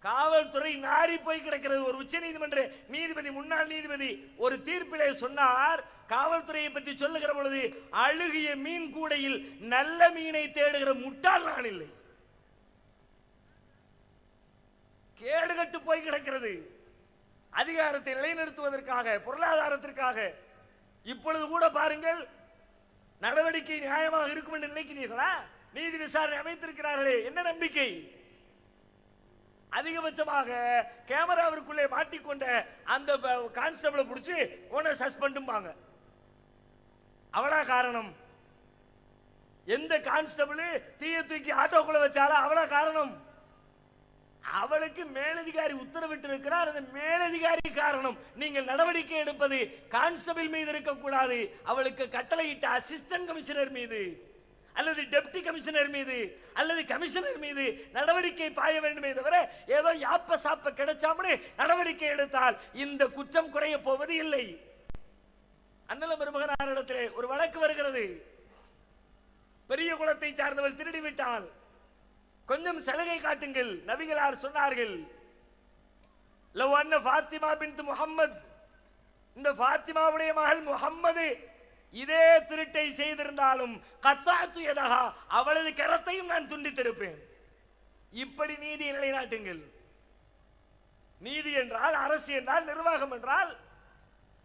காவல்துறை நாரி போய் கிடக்கிறது. ஒரு உச்ச நீதிமன்ற நீதிபதி, முன்னாள் நீதிபதி ஒரு தீர்ப்பிலே சொன்னார், காவல்துறையை பற்றி சொல்லுகிற பொழுது, அழுகிய மீன் கூடையில் நல்ல மீனை தேடுகிற முட்டாள் நான் இல்லை, கேடுகட்டு போய் கிடக்கிறது. அதிகாரத்தை நிலைநிறுத்துவதற்காக, பொருளாதாரத்திற்காக. இப்பொழுது கூட பாருங்கள், நடவடிக்கை நியாயமாக இருக்கும் என்று நினைக்கிறீர்களா? நீதி விசாரணை அமைத்திருக்கிறார்களே, என்ன நம்பிக்கை? அதிகபட்சமாக கேமராவிற்குள்ளே மாட்டிக்கொண்ட அந்த கான்ஸ்டபிளை பிடிச்சி உன்னை சஸ்பெண்ட். அவளா காரணம்? எந்த கான்ஸ்டபிள் தீய தூக்கி ஆட்டோக்குள்ள வச்சாலும் அவளா காரணம்? அவளுக்கு மேலதிகாரி உத்தரவிட்டு இருக்கிறார், அந்த மேலதிகாரி காரணம். நீங்கள் நடவடிக்கை எடுப்பது கான்ஸ்டபிள் மீது இருக்கக்கூடாது, அவளுக்கு கட்டளையிட்ட அசிஸ்டன்ட் கமிஷனர் மீது அல்லது டெப்டி கமிஷனர் மீது அல்லது கமிஷனர் மீது நடவடிக்கை பாய வேண்டுமே தவிர, ஏதோ யாப்ப சாப்ப கிடைச்சாமனு நடவடிக்கை எடுத்தால் இந்த குற்றம் குறைய போவது இல்லை. அண்ணல பெருமகனாரிடத்திலே ஒரு வழக்கு வருகிறது. பெரிய குலத்தை சார்ந்தவர் திருடி விட்டால் கொஞ்சம் சலுகை காட்டுங்கள். நபிகளார் சொன்னார்கள், லவ் அன்ன ஃபாத்திமா பின்த் முஹம்மத், இந்த ஃபாத்திமாவுடைய மகள் முஹம்மது இதே திருட்டை செய்திருந்தாலும் கத்தாத்து யதஹா, அவளது கரத்தையும் நான் துண்டித்திருப்பேன். இப்படி நீதியை நிலைநாட்டுங்கள். நீதி என்றால், அரசு என்றால், நிர்வாகம் என்றால்,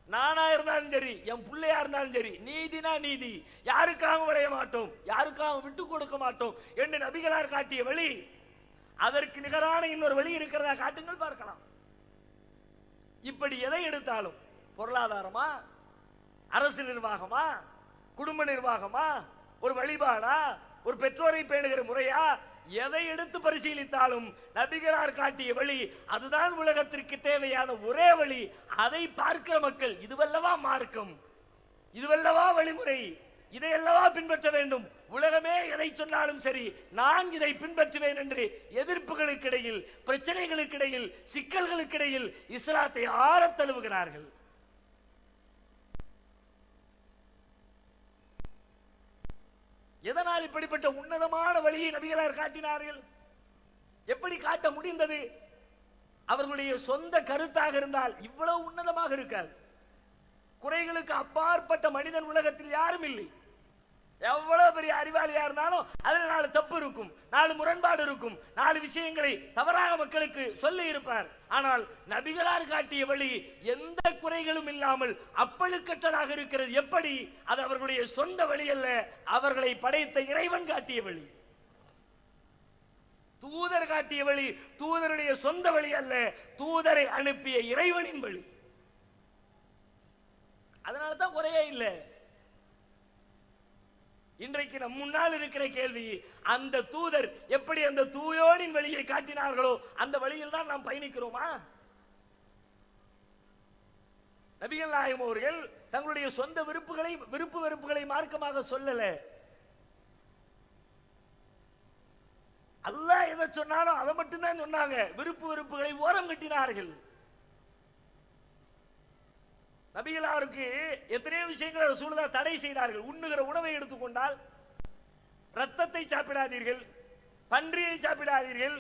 நானா இருந்தாலும் சரி, என் பிள்ளையா இருந்தாலும் சரி, நீதினா நீதி, யாருக்காக விளைய மாட்டோம், யாருக்காக விட்டு கொடுக்க மாட்டோம் என்று நபிகளார் காட்டிய வழி. அதற்கு நிகரான இன்னொரு வழி இருக்கிறதா காட்டுங்கள், பார்க்கலாம். இப்படி எதை எடுத்தாலும், பொருளாதாரமா, அரசு நிர்வாகமா, குடும்ப நிர்வாகமா, ஒரு வழிபாடா, ஒரு பெற்றோரை பேணுகிற முறையா, எதை எடுத்து பரிசீலித்தாலும் நபிகளார் காட்டிய வழி அதுதான் உலகத்திற்கு தேவையான ஒரே வழி. அதை பார்க்கிற மக்கள், இதுவல்லவா மார்க்கம், இதுவல்லவா வழிமுறை, இதையல்லவா பின்பற்ற வேண்டும், உலகமே எதை சொன்னாலும் சரி நான் இதை பின்பற்றுவேன் என்று எதிர்ப்புகளுக்கு இடையில், பிரச்சனைகளுக்கு இடையில், சிக்கல்களுக்கு இடையில் இஸ்லாத்தை ஆறத் தழுவுகிறார்கள். எதனால் இப்படிப்பட்ட உன்னதமான வழியை நபிகளார் காட்டினார்கள்? எப்படி காட்ட முடிந்தது? அவர்களுடைய சொந்த கருத்தாக இருந்தால் இவ்வளவு உன்னதமாக இருக்காது. குறைகளுக்கு அப்பாற்பட்ட மனிதன் உலகத்தில் யாரும் இல்லை. எவ்வளவு பெரிய அறிவாளியா இருந்தாலும் அதுல 4 தப்பு இருக்கும், 4 முரண்பாடு இருக்கும், 4 விஷயங்களை தவறாக மக்களுக்கு சொல்லி இருப்பார். ஆனால் நபிகளார் காட்டிய வழி எந்த குறைகளும் இல்லாமல் அப்பழுக்கற்றதாக இருக்கிறது. எப்படி? அது அவர்களுடைய சொந்த வழி அல்ல, அவர்களை படைத்த இறைவன் காட்டிய வழி. தூதர் காட்டிய வழி தூதருடைய சொந்த வழி அல்ல, தூதரை அனுப்பிய இறைவனின் வழி. அதனால தான் குறையே இல்லை. இன்றைக்கு நம் முன்னால் இருக்கிற கேள்வி, அந்த தூதர் எப்படி அந்த தூயோனின் வழியை காட்டினார்களோ அந்த வழியில் தான் நாம் பயணிக்கிறோமா? நபிகள் நாயகம் அவர்கள் தங்களுடைய சொந்த விருப்பு வெறுப்புகளை மார்க்கமாக சொல்லல. அல்லாஹ் எதை சொன்னாலும் அதை மட்டும்தான் சொன்னாங்க. விருப்பு வெறுப்புகளை ஓரம் கட்டினார்கள். நபிகளாருக்கு எத்தனையோ விஷயங்களை ரசூலுல்லாஹ் தடை செய்தார்கள். உண்ணுகிற உணவை எடுத்துக்கொண்டால் ரத்தத்தை சாப்பிடாதீர்கள், பன்றியை சாப்பிடாதீர்கள்,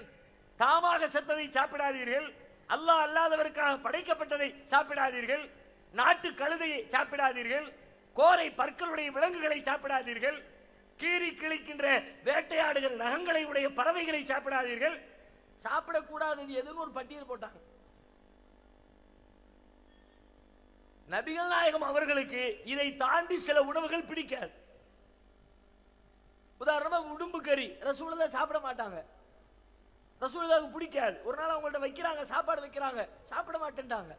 தாமாக செத்ததை சாப்பிடாதீர்கள், அல்லாஹ் அல்லாதவருக்காக படைக்கப்பட்டதை சாப்பிடாதீர்கள், நாட்டு கழுதையை சாப்பிடாதீர்கள், கோரை பற்களுடைய விலங்குகளை சாப்பிடாதீர்கள், கீறி கிழிக்கின்ற வேட்டையாடுகிற நகங்களை உடைய பறவைகளை சாப்பிடாதீர்கள். சாப்பிடக்கூடாதது எதுன்னு ஒரு பட்டியல் போட்டாங்க. நபிகள் நாயகம் அவர்களுக்கு இதை தாண்டி சில உணவுகள் பிடிக்காது. உதாரணமா உடும்பு கறி ரசூலுல்லாஹ் சாப்பிட மாட்டாங்க, ரசூலுல்லாஹ்வுக்கு பிடிக்காது. ஒரு நாள் அவங்கள்ட்ட வைக்கிறாங்க, சாப்பாடு வைக்கிறாங்க, சாப்பிட மாட்டேன்ட்டாங்க.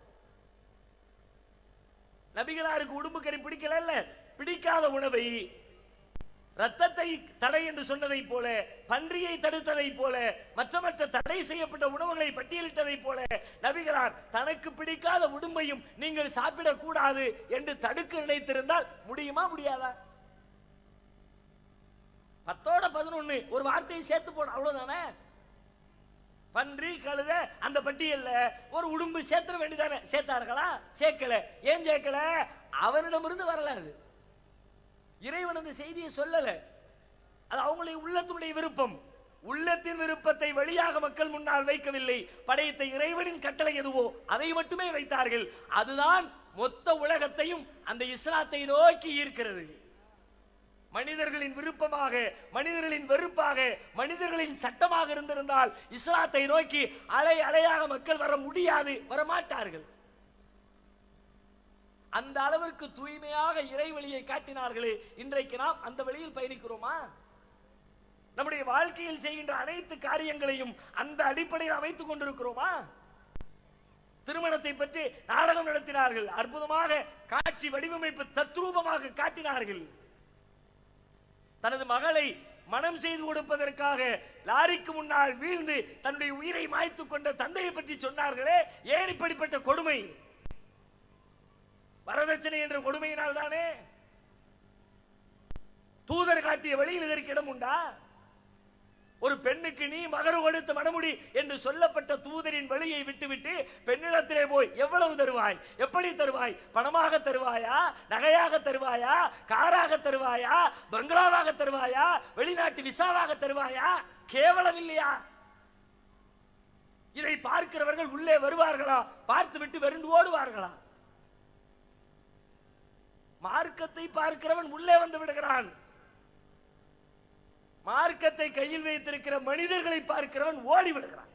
நபிகளாருக்கு உடும்பு கறி பிடிக்கல, இல்ல பிடிக்காத உணவை ரத்தத்தை தடை என்று சொன்னதை போல, பன்றியை தடுத்ததை போல, மற்ற தடை செய்யப்பட்ட உணவுகளை பட்டியலிட்டதை போல நபிகளார் தனக்கு பிடிக்காத உடும்பையும் நீங்கள் சாப்பிடக்கூடாது என்று தடுக்க நினைத்திருந்தால் முடியுமா முடியாதா? 10ஓட 11 ஒரு வார்த்தையை சேர்த்து போன அவ்வளவுதானே. பன்றி கழுத அந்த பட்டியல்ல ஒரு உடும்பு சேர்த்த வேண்டியதானே. சேர்த்தார்களா? சேர்க்கல. ஏன் சேர்க்கல? அவனிடமிருந்து வரல. அது இறைவன் அந்த செய்தியை சொல்லல. அது அவங்களுடைய உள்ளத்தினுடைய விருப்பம். உள்ளத்தின் விருப்பத்தை வழியாக மக்கள் முன்னால் வைக்கவில்லை. படைத்த இறைவனின் கட்டளை எதுவோ அதை மட்டுமே வைத்தார்கள். அதுதான் மொத்த உலகத்தையும் அந்த இஸ்லாத்தை நோக்கி ஈர்க்கிறது. மனிதர்களின் விருப்பமாக, மனிதர்களின் வெறுப்பாக, மனிதர்களின் சட்டமாக இருந்திருந்தால் இஸ்லாத்தை நோக்கி அலை அலையாக மக்கள் வர முடியாது, வரமாட்டார்கள். அந்த அளவிற்கு தூய்மையாக இறை வழியை காட்டினார்களே. இன்றைக்கு நாம் அந்த வழியில் பயணிக்கிறோமா? நம்முடைய வாழ்க்கையில் செய்கின்ற அனைத்து காரியங்களையும் அந்த அடிப்படையில் அமைத்துக் கொண்டிருக்கிறோமா? திருமணத்தை பற்றி நாடகம் நடத்தினார்கள், அற்புதமாக காட்சி வடிவமைப்பு தத்ரூபமாக காட்டினார்கள். தனது மகளை மனம் செய்து கொடுப்பதற்காக லாரிக்கு முன்னால் வீழ்ந்து தன்னுடைய உயிரை மாய்த்துக் கொண்ட தந்தையை பற்றி சொன்னார்களே. ஏன் இப்படிப்பட்ட கொடுமை? வரதட்சணை என்ற கொடுமையினால் தானே. தூதர் காட்டிய வழியில் இதற்கு இடம் உண்டா? ஒரு பெண்ணுக்கு நீ மகர் கொடுத்து மணமுடி என்று சொல்லப்பட்ட தூதரின் வழியை விட்டுவிட்டு பெண்ணிடத்திலே போய் எவ்வளவு தருவாய், எப்படி தருவாய், பணமாக தருவாயா, நகையாக தருவாயா, காராக தருவாயா, பங்களாவாக தருவாயா, வெளிநாட்டு விசாவாக தருவாயா? கேவலம் இல்லையா? இதை பார்க்கிறவர்கள் உள்ளே வருவார்களா? பார்த்து விட்டு வெறுண்டு ஓடுவார்களா? மார்க்கத்தை பார்க்கிறவன் உள்ளே வந்து விடுகிறான். மார்க்கத்தை கையில் வைத்திருக்கிற மனிதர்களை பார்க்கிறவன் ஓடி விடுகிறான்.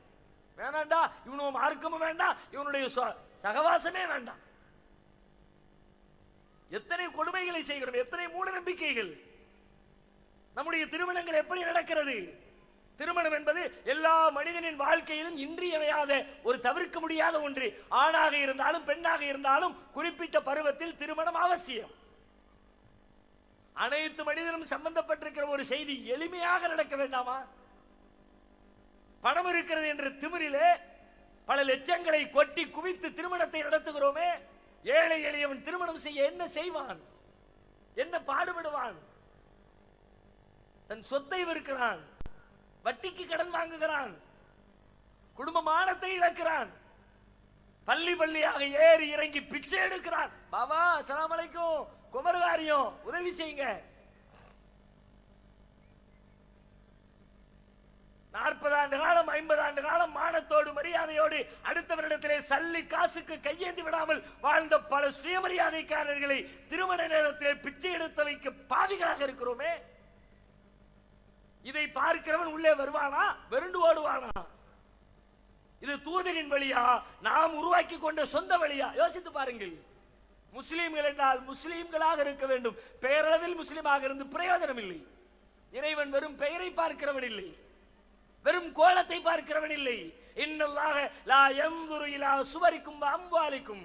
வேணாண்டா, இவனு மார்க்கமும் வேண்டாம், இவனுடைய சகவாசமே வேண்டாம். எத்தனை கொடுமைகளை செய்கிறோம், எத்தனை மூட நம்பிக்கைகள். நம்முடைய திருமணங்கள் எப்படி நடக்கிறது? திருமணம் என்பது எல்லா மனிதனின் வாழ்க்கையிலும் இன்றியமையாத ஒரு தவிர்க்க முடியாத ஒன்று. ஆணாக இருந்தாலும் பெண்ணாக இருந்தாலும் குறிப்பிட்ட பருவத்தில் திருமணம் அவசியம். அனைத்து மனிதனும் சம்பந்தப்பட்டிருக்கிற ஒரு செய்தி எளிமையாக நடக்க வேண்டாமா? பணம் இருக்கிறது என்ற திமிரிலே பல லட்சங்களை கொட்டி குவித்து திருமணத்தை நடத்துகிறோமே. ஏழை எளியவன் திருமணம் செய்ய என்ன செய்வான்? என்ன பாடுபடுவான்? தன் சொத்தை விற்கிறான், வட்டிக்கு கடன் வாங்குகிறான், குடும்ப மானத்தை இழக்கிறான், பள்ளி பள்ளியாக ஏறி இறங்கி பிச்சை எடுக்கிறான். பாபா அஸ்ஸலாமு அலைக்கும், குமரகாரியம் உதவி செய்யுங்க. 40 ஆண்டு காலம் 50 ஆண்டு காலம் மானத்தோடு மரியாதையோடு அடுத்தவரிடத்திலே சல்லி காசுக்கு கையேந்தி விடாமல் வாழ்ந்த பல சுயமரியாதைக்காரர்களை திருமண நேரத்திலே பிச்சை எடுத்து வைக்க பாவிகளாக இருக்கிறோமே. இதை பார்க்கிறவன் உள்ளே வருவானா? வெறுண்டு ஓடுவானா? இது தூதரின் வழியா, நாம் உருவாக்கி கொண்ட சொந்த வழியா? யோசித்து பாருங்கள். முஸ்லீம்கள் என்றால் முஸ்லீம்களாக இருக்க வேண்டும். பெயரளவில் முஸ்லீமாக இருந்து பிரயோஜனம் இல்லை. இறைவன் வெறும் பெயரை பார்க்கிறவன் இல்லை, வெறும் கோலத்தை பார்க்கிறவன் இல்லை. இன்னல்லாஹ லா யன்துரு இலா சுவரிக்கும் வ அம்வாலிக்கும்.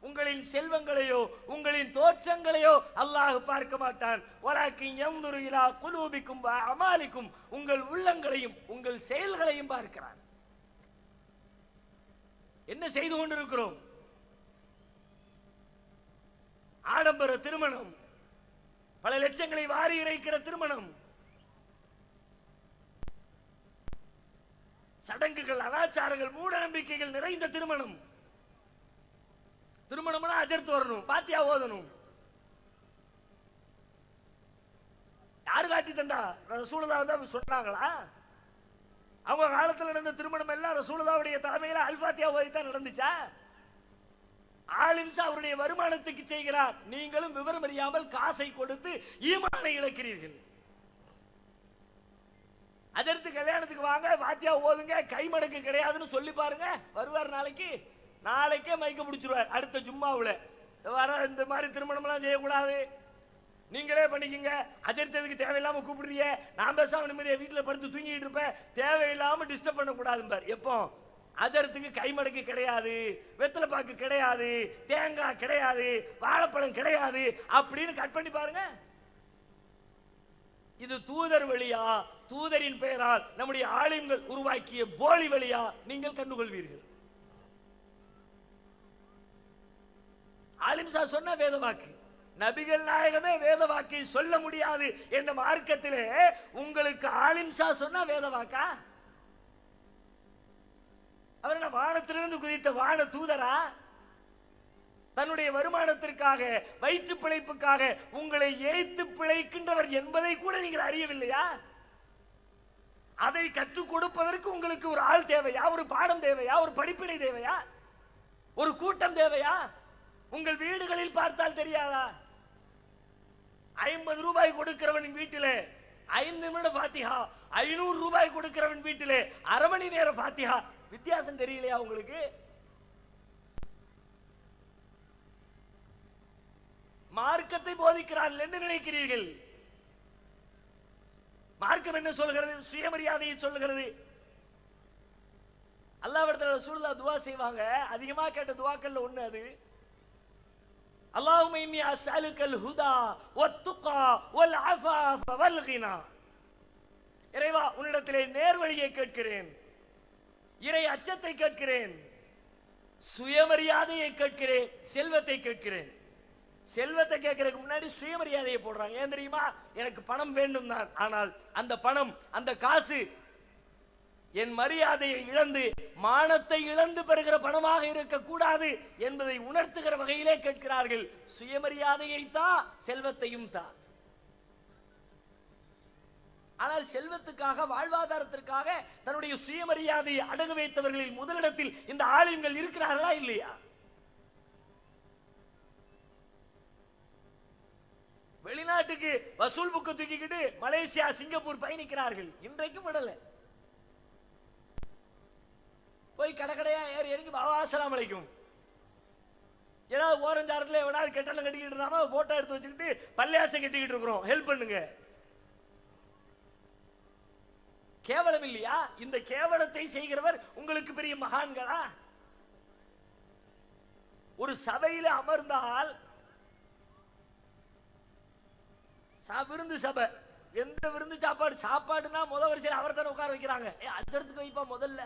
உங்களின் செல்வங்களையோ உங்களின் தோற்றங்களையோ அல்லாஹ் பார்க்க மாட்டான். வலாக்கின் யன்துரு இலா குலூபிக்கும் வ அமாலிக்கும். உங்கள் உள்ளங்களையும் உங்கள் செயல்களையும் பார்க்கிறான். என்ன செய்து கொண்டிருக்கிறோம்? ஆடம்பர திருமணம், பல லட்சங்களை வாரி இறைக்கிற திருமணம், சடங்குகள், அனாச்சாரங்கள், மூட நம்பிக்கைகள் நிறைந்த திருமணம். திருமணம்னா அஜர்த்து வரணும், பாத்தியா ஓதணும். யாரு காட்டி தந்தா? ரசூலுல்லாஹ் தான் சொன்னாங்களா? அவங்க காலத்தில் நடந்த திருமணம் எல்லாம் ரசூலுல்லாஹ்வுடைய தலைமையில் அல்பாத்தியா ஓதி தான் நடந்துச்சா? ஆலிம்சா அவருடைய வருமானத்துக்கு செய்கிறார், நீங்களும் விவரம் அறியாமல் காசை கொடுத்து ஈமானை இழக்கிறீர்கள். அதற்கு கல்யாணத்துக்கு வாங்க, வாத்தியா ஓதுங்க, கைமடக்கு கிடையாதுன்னு சொல்லி பாருங்க, வருவார். நாளைக்கே மயக்க பிடிச்சிருவார். அடுத்த ஜும்மாவுல வர இந்த மாதிரி திருமணம் எல்லாம் செய்யக்கூடாது, நீங்களே பண்ணிக்கங்க. அதற்கு தேவையில்லாம கூப்பிடுறீங்க, நான் பேசாம நிம்மதியா வீட்டுல படுத்து தூங்கிட்டு இருப்பேன், தேவையில்லாம டிஸ்டர்ப் பண்ண கூடாது. எப்போ அதற்கு கைமடக்கு கிடையாது, வெத்தலை பாக்கு கிடையாது, தேங்காய் கிடையாது, வாழைப்பழம் கிடையாது அப்படின்னு கட் பண்ணி பாருங்க. இது தூதர் வழியா, தூதரின் பெயரால் நம்முடைய ஆலிம்கள் உருவாக்கிய போலி வழியா நீங்கள் கண்டுகொள்வீர்கள். ஆலிம்சா சொன்ன வேத வாக்கு, நபிகள் நாயகமே வேத வாக்கை சொல்ல முடியாது என்ற மார்க்கத்திலே உங்களுக்கு ஆலிம்சா சொன்ன வேத வாக்கா? அவர் என்ன வானத்திலிருந்து குதித்த வான தூதரா? தன்னுடைய வருமானத்திற்காக, வயிற்று பிழைப்புக்காக உங்களை ஏய்த்து பிழைக்கின்றவர் என்பதை கூட நீங்கள் அறியவில்லையா? அதை கற்றுக் கொடுப்பதற்கு உங்களுக்கு ஒரு ஆள் தேவையா? ஒரு பாடம் தேவையா? ஒரு படிப்பினை தேவையா? ஒரு கூட்டம் தேவையா? உங்கள் வீடுகளில் பார்த்தால் தெரியாதா? 50 ரூபாய் கொடுக்கிறவன் வீட்டிலே 5 நிமிட ஃபாத்திஹா, 500 ரூபாய் கொடுக்கிறவன் வீட்டிலே அரை மணி நேர ஃபாத்திஹா. வித்தியாசம் தெரியலையா உங்களுக்கு? மார்க்கத்தை போதிக்கிறார்கள் என்று நினைக்கிறீர்கள். மார்க்கம் என்ன சொல்கிறது? சுயமரியாதையை சொல்லுகிறது. அல்லாஹ்விடத்தில் ரசூலுல்லாஹ் துஆ செய்வாங்க, அதிகமா கேட்ட துஆக்கள்ல ஒண்ணு அது. அல்லாஹும்ம இன்னி அஸ்அலுக்கல் ஹுதா வத்துகா வல் அஃபாஃப வல் கினா. இறைவா, உன்னிடத்திலே நேர்வழியை கேட்கிறேன், இறை அச்சத்தை கேட்கிறேன், சுயமரியாதையை கேட்கிறேன், செல்வத்தை கேட்கிறேன். செல்வத்தை கேட்கறதுக்கு முன்னாடி சுயமரியாதையை போடுறாங்க. ஏன் தெரியுமா? எனக்கு பணம் வேண்டும் தான், ஆனால் அந்த பணம், அந்த காசு என் மரியாதையை இழந்து, மானத்தை இழந்து பெறுகிற பணமாக இருக்கக்கூடாது என்பதை உணர்த்துகிற வகையிலே கேட்கிறார்கள். சுயமரியாதையை தான், செல்வத்தையும் தான். ஆனால் செல்வத்துக்காக, வாழ்வாதாரத்திற்காக தன்னுடைய சுயமரியாதையை அடகு வைத்தவர்களில் முதலிடத்தில் இந்த ஆலிம்கள் இருக்கிறார்களா இல்லையா? வெளிநாட்டுக்கு வசூல் புக்கு தூக்கிக்கிட்டு மலேசியா, சிங்கப்பூர் பயணிக்கிறார்கள். இன்றைக்கும் விடல. போய் கடற்கடையா ஏறி இறங்கி பாபா அஸ்ஸலாமு அலைக்கும், ஏதாவது ஓரஞ்சாரத்தில் எவனாவது கெட்டலம் கட்டிக்கிட்டு இருந்தாம போட்டோ எடுத்து வச்சுக்கிட்டு பள்ளியாசம் கட்டிக்கிட்டு இருக்கிறோம், ஹெல்ப் பண்ணுங்க. கேவலம் இல்லையா? இந்த கேவலத்தை செய்கிறவர் உங்களுக்கு பெரிய மகான்களா? ஒரு சபையில அமர்ந்தால், விருந்து சபை, எந்த விருந்து சாப்பாடுனா முதல் வரிசையில் அவர் தானே உட்கார வைக்கிறாங்க. அஜரத்துக்கு வைப்பா முதல்ல.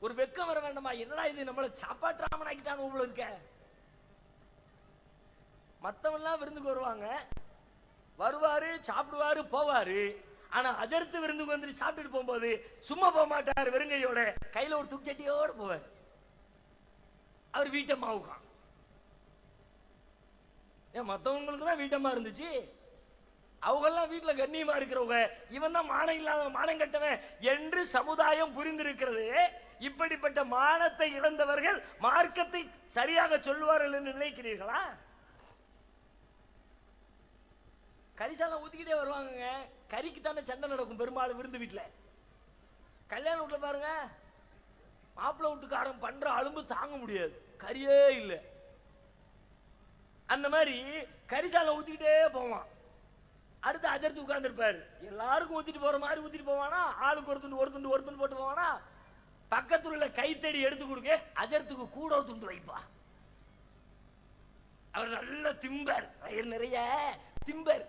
ஒரு வெக்கம் வர வேண்டாமா? என்னடா இது, நம்மள சாப்பாட்டு ராமன் ஆக்கிட்டான் உங்களை இருக்க. மத்தவெல்லாம் விருந்துக்கு வருவாரு, சாப்பிடுவாரு, போவாரு. ஆனா அஜர்த்து விருந்துக்கு வந்து சாப்பிட்டு போகும்போது சும்மா போக மாட்டார், வெறுங்கையோட கையில ஒரு துச்சட்டியோட போவார். அவர் வீட்டம்மா உட்கான். ஏன் மற்றவங்களுக்கு தான் வீட்டம்மா இருந்துச்சு, அவங்கெல்லாம் வீட்டுல கண்ணியமா இருக்கிறவங்க, இவன் தான் மானம் இல்லாத மானம் கட்டவன் என்று சமுதாயம் புரிந்திருக்கிறது. இப்படிப்பட்ட மானத்தை இழந்தவர்கள் மார்க்கத்தை சரியாக சொல்லுவார்கள் என்று நினைக்கிறீர்களா? கரிசாலம் ஊத்திக்கிட்டே வருவாங்க. கறிக்கு தானே சண்டை நடக்கும் பெரும்பாலும் விருந்து வீட்டுல. கல்யாண வீட்டுல பாருங்க, மாப்பிள்ளை வீட்டுக்காரன் பண்ற அலும்பு தாங்க முடியாது, கறியே இல்லை. அந்த மாதிரி கரிசாலம் ஊத்திக்கிட்டே போவான். அடுத்து அஜர்த்து உட்கார்ந்து இருப்பாரு. எல்லாருக்கும் ஊத்திட்டு போற மாதிரி ஊத்திட்டு போவானா, ஆளுக்கு ஒரு துண்டு போட்டு போவானா. பக்கத்தில் உள்ள கைத்தடி எடுத்து கொடுக்க அஜர்த்துக்கு கூட ஒரு துண்டு வைப்பா. அவர் நல்ல திம்பர், வயிறு நிறைய திம்பர்.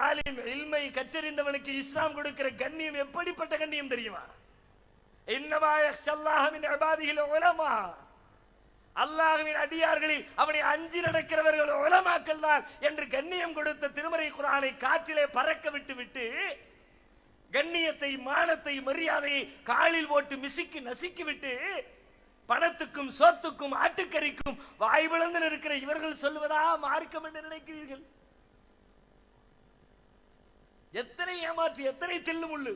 ஆலிம் இல்மை கற்றறிந்தவனுக்கு இஸ்லாம் கொடுக்கிற கண்ணியம் எப்படிப்பட்ட கண்ணியம் தெரியுமா? இன்னமா யக்ஷல்லாஹ மின் இபாதிஹில் உலமா. அல்லாஹ்வின் அடியார்களில் அவனை அஞ்சி நடக்கிறவர்கள் உலமாக்கள் தான் என்று கண்ணியம் கொடுத்த திருமறை குர்ஆனை காற்றிலே பறக்க விட்டு கண்ணியத்தை, மானத்தை, மரியாதையை காலில் போட்டு மிசிக்கி நசுக்கி விட்டு பணத்துக்கும் சொத்துக்கும் ஆட்டுக்கறிக்கும் வாய்விழந்து இருக்கிற இவர்கள் சொல்லுவதா மார்க்கம் என்று நினைக்கிறீர்கள்? எத்தனை ஏமாற்று, எத்தனை தில்லுமுள்ளு.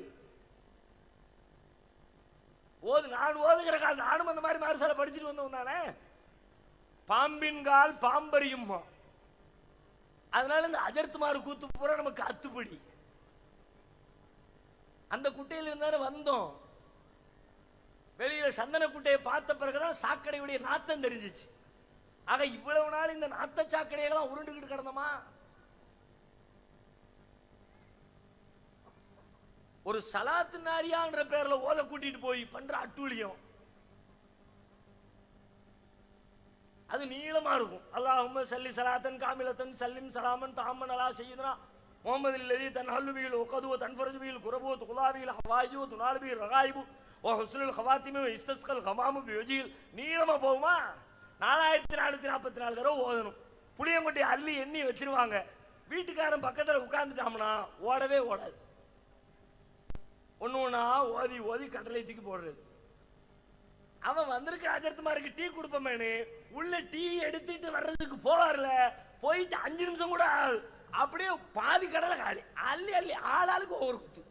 நான் ஓதுகிற கால் நானும் அந்த மாதிரி மாரசால படிச்சுட்டு வந்தவன் தானே. பாம்பின் கால் பாம்பரியும். அதனால இந்த அஜர்த்துமாறு கூத்து பூரா நமக்கு அத்துப்படி. அந்த குட்டையில இருந்தானே வந்தோம். வெளியில சந்தன குட்டையை பார்த்த பிறகுதான் சாக்கடையுடைய நாத்தம் தெரிஞ்சிச்சு. ஆக இவ்வளவு நாள் இந்த நாத்த சாக்கடையெல்லாம் உருண்டுகிட்டு கிடந்தோமா? ஒரு சலாத்து நாரியான்ற பேர்ல ஓத கூட்டிட்டு போய் பண்ற அட்டூழியம் அது நீளமா இருக்கும். அல்லாஹும்ம ஸல்லி ஸலாத்தன் காமிலத்தன் சல்லிம் ஸலாமன் தஅம்மன் அலா சய்யிதுனா முஹம்மதில் லதி தன்ஹல்லு பில் உகது வ தன்ஃபரஜு பில் குரபு துலாபில் ஹவாயிஜு வ துனாலு பில் ரகாயிபு வ ஹுஸ்னுல் ஹவாத்திமி வ இஸ்தஸ்கல் கமாமு பிவஜில். நீளமா போகுமா? 4444 தடவை ஓதணும். புளியங்கொட்டை அள்ளி எண்ணி வச்சிருவாங்க. வீட்டுக்காரன் பக்கத்துல உட்கார்ந்துட்டாம்னா ஓடவே ஓடாது. ஒண்ணு ஒண்ணா ஓதி ஓதி கடலை தூக்கி போடுறது. அவன் வந்திருக்கிற அஜர்த்துமாருக்கு டீ கொடுப்பமேனு உள்ள டீ எடுத்துட்டு வர்றதுக்கு போவார்ல, போயிட்டு 5 நிமிஷம் கூட அப்படியே பாதி கடலை காலி. அள்ளி அள்ளி ஆளாளுக்கு ஒவ்வொரு குத்து.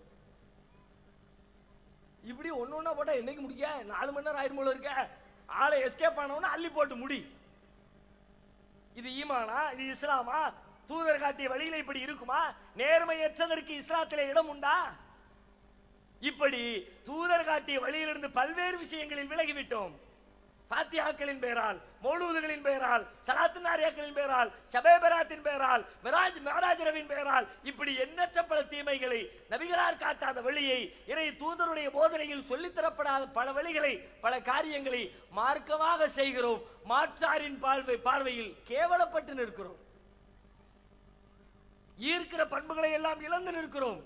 இப்படி ஒண்ணு ஒண்ணா போட்டா என்னைக்கு முடிக்க? 4 மணி நேரம் ஆயிரம் போல இருக்க. ஆளை எஸ்கேப் ஆனவன அள்ளி போட்டு முடி. இது ஈமானா? இது இஸ்லாமா? தூதர் காட்டிய வழியில இப்படி இருக்குமா? நேர்மையற்றதற்கு இஸ்லாத்திலே இடம் உண்டா? இப்படி தூதர் காட்டிய வழியிலிருந்து பல்வேறு விஷயங்களில் விலகிவிட்டோம். ஃபாத்திஹாக்களின் பெயரால், மௌலூதுகளின் பெயரால், ஸலாத்து நாரியாக்களின் பெயரால், ஷபே பராத்தின் பெயரால், மிஅராஜ் இரவின் பெயரால் இப்படி எண்ணற்ற பல தீமைகளை, நபிகளார் காட்டாத வழியை, இறை தூதருடைய போதனையில் சொல்லித்தரப்படாத பல வழிகளை, பல காரியங்களை மார்க்கமாக செய்கிறோம். மாற்றாரின் பார்வையில் கேவலப்பட்டு நிற்கிறோம். ஈர்க்கிற பண்புகளை எல்லாம் இழந்து நிற்கிறோம்.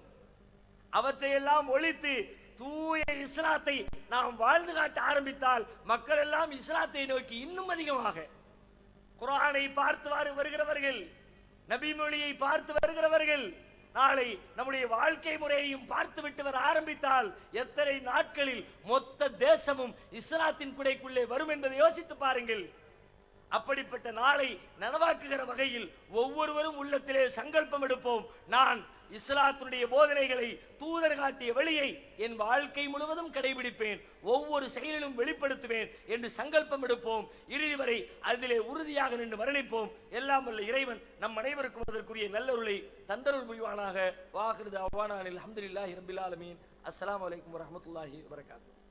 அவற்றையெல்லாம் ஒழித்து தூய இஸ்லாத்தை நாம் வாழ்ந்து காட்ட ஆரம்பித்தால் மக்கள் எல்லாம் இஸ்லாத்தை நோக்கி இன்னும் அதிகமாக குர்ஆனை பார்த்து வருகிறவர்கள், நபி மொழியை பார்த்து வருகிறவர்கள், நாளை நம்முடைய வாழ்க்கை முறையையும் பார்த்து விட்டு வர ஆரம்பித்தால் எத்தனை நாட்களில் மொத்த தேசமும் இஸ்லாத்தின் குடைக்குள்ளே வரும் என்பதை யோசித்து பாருங்கள். அப்படிப்பட்ட நாளை நனவாக்குகிற வகையில் ஒவ்வொருவரும் உள்ளத்திலே சங்கல்பம் எடுப்போம். நான் இஸ்லாத்துடைய போதனைகளை, தூதர் காட்டிய வழியை என் வாழ்க்கை முழுவதும் கடைபிடிப்பேன், ஒவ்வொரு செயலிலும் வெளிப்படுத்துவேன் என்று சங்கல்பம் எடுப்போம். இறுதி வரை அதிலே உறுதியாக நின்று மரணிப்போம். எல்லாம் வல்ல இறைவன் நம் அனைவருக்கும் அதற்குரிய நல்லருளை தந்தருள் புரிவானாக. வாஹிரு தஅவானா அல்ஹம்துலில்லாஹி ரப்பில் ஆலமீன். அஸ்ஸலாமு அலைக்கும் வரஹ்மத்துல்லாஹி வபரகாத்துஹு.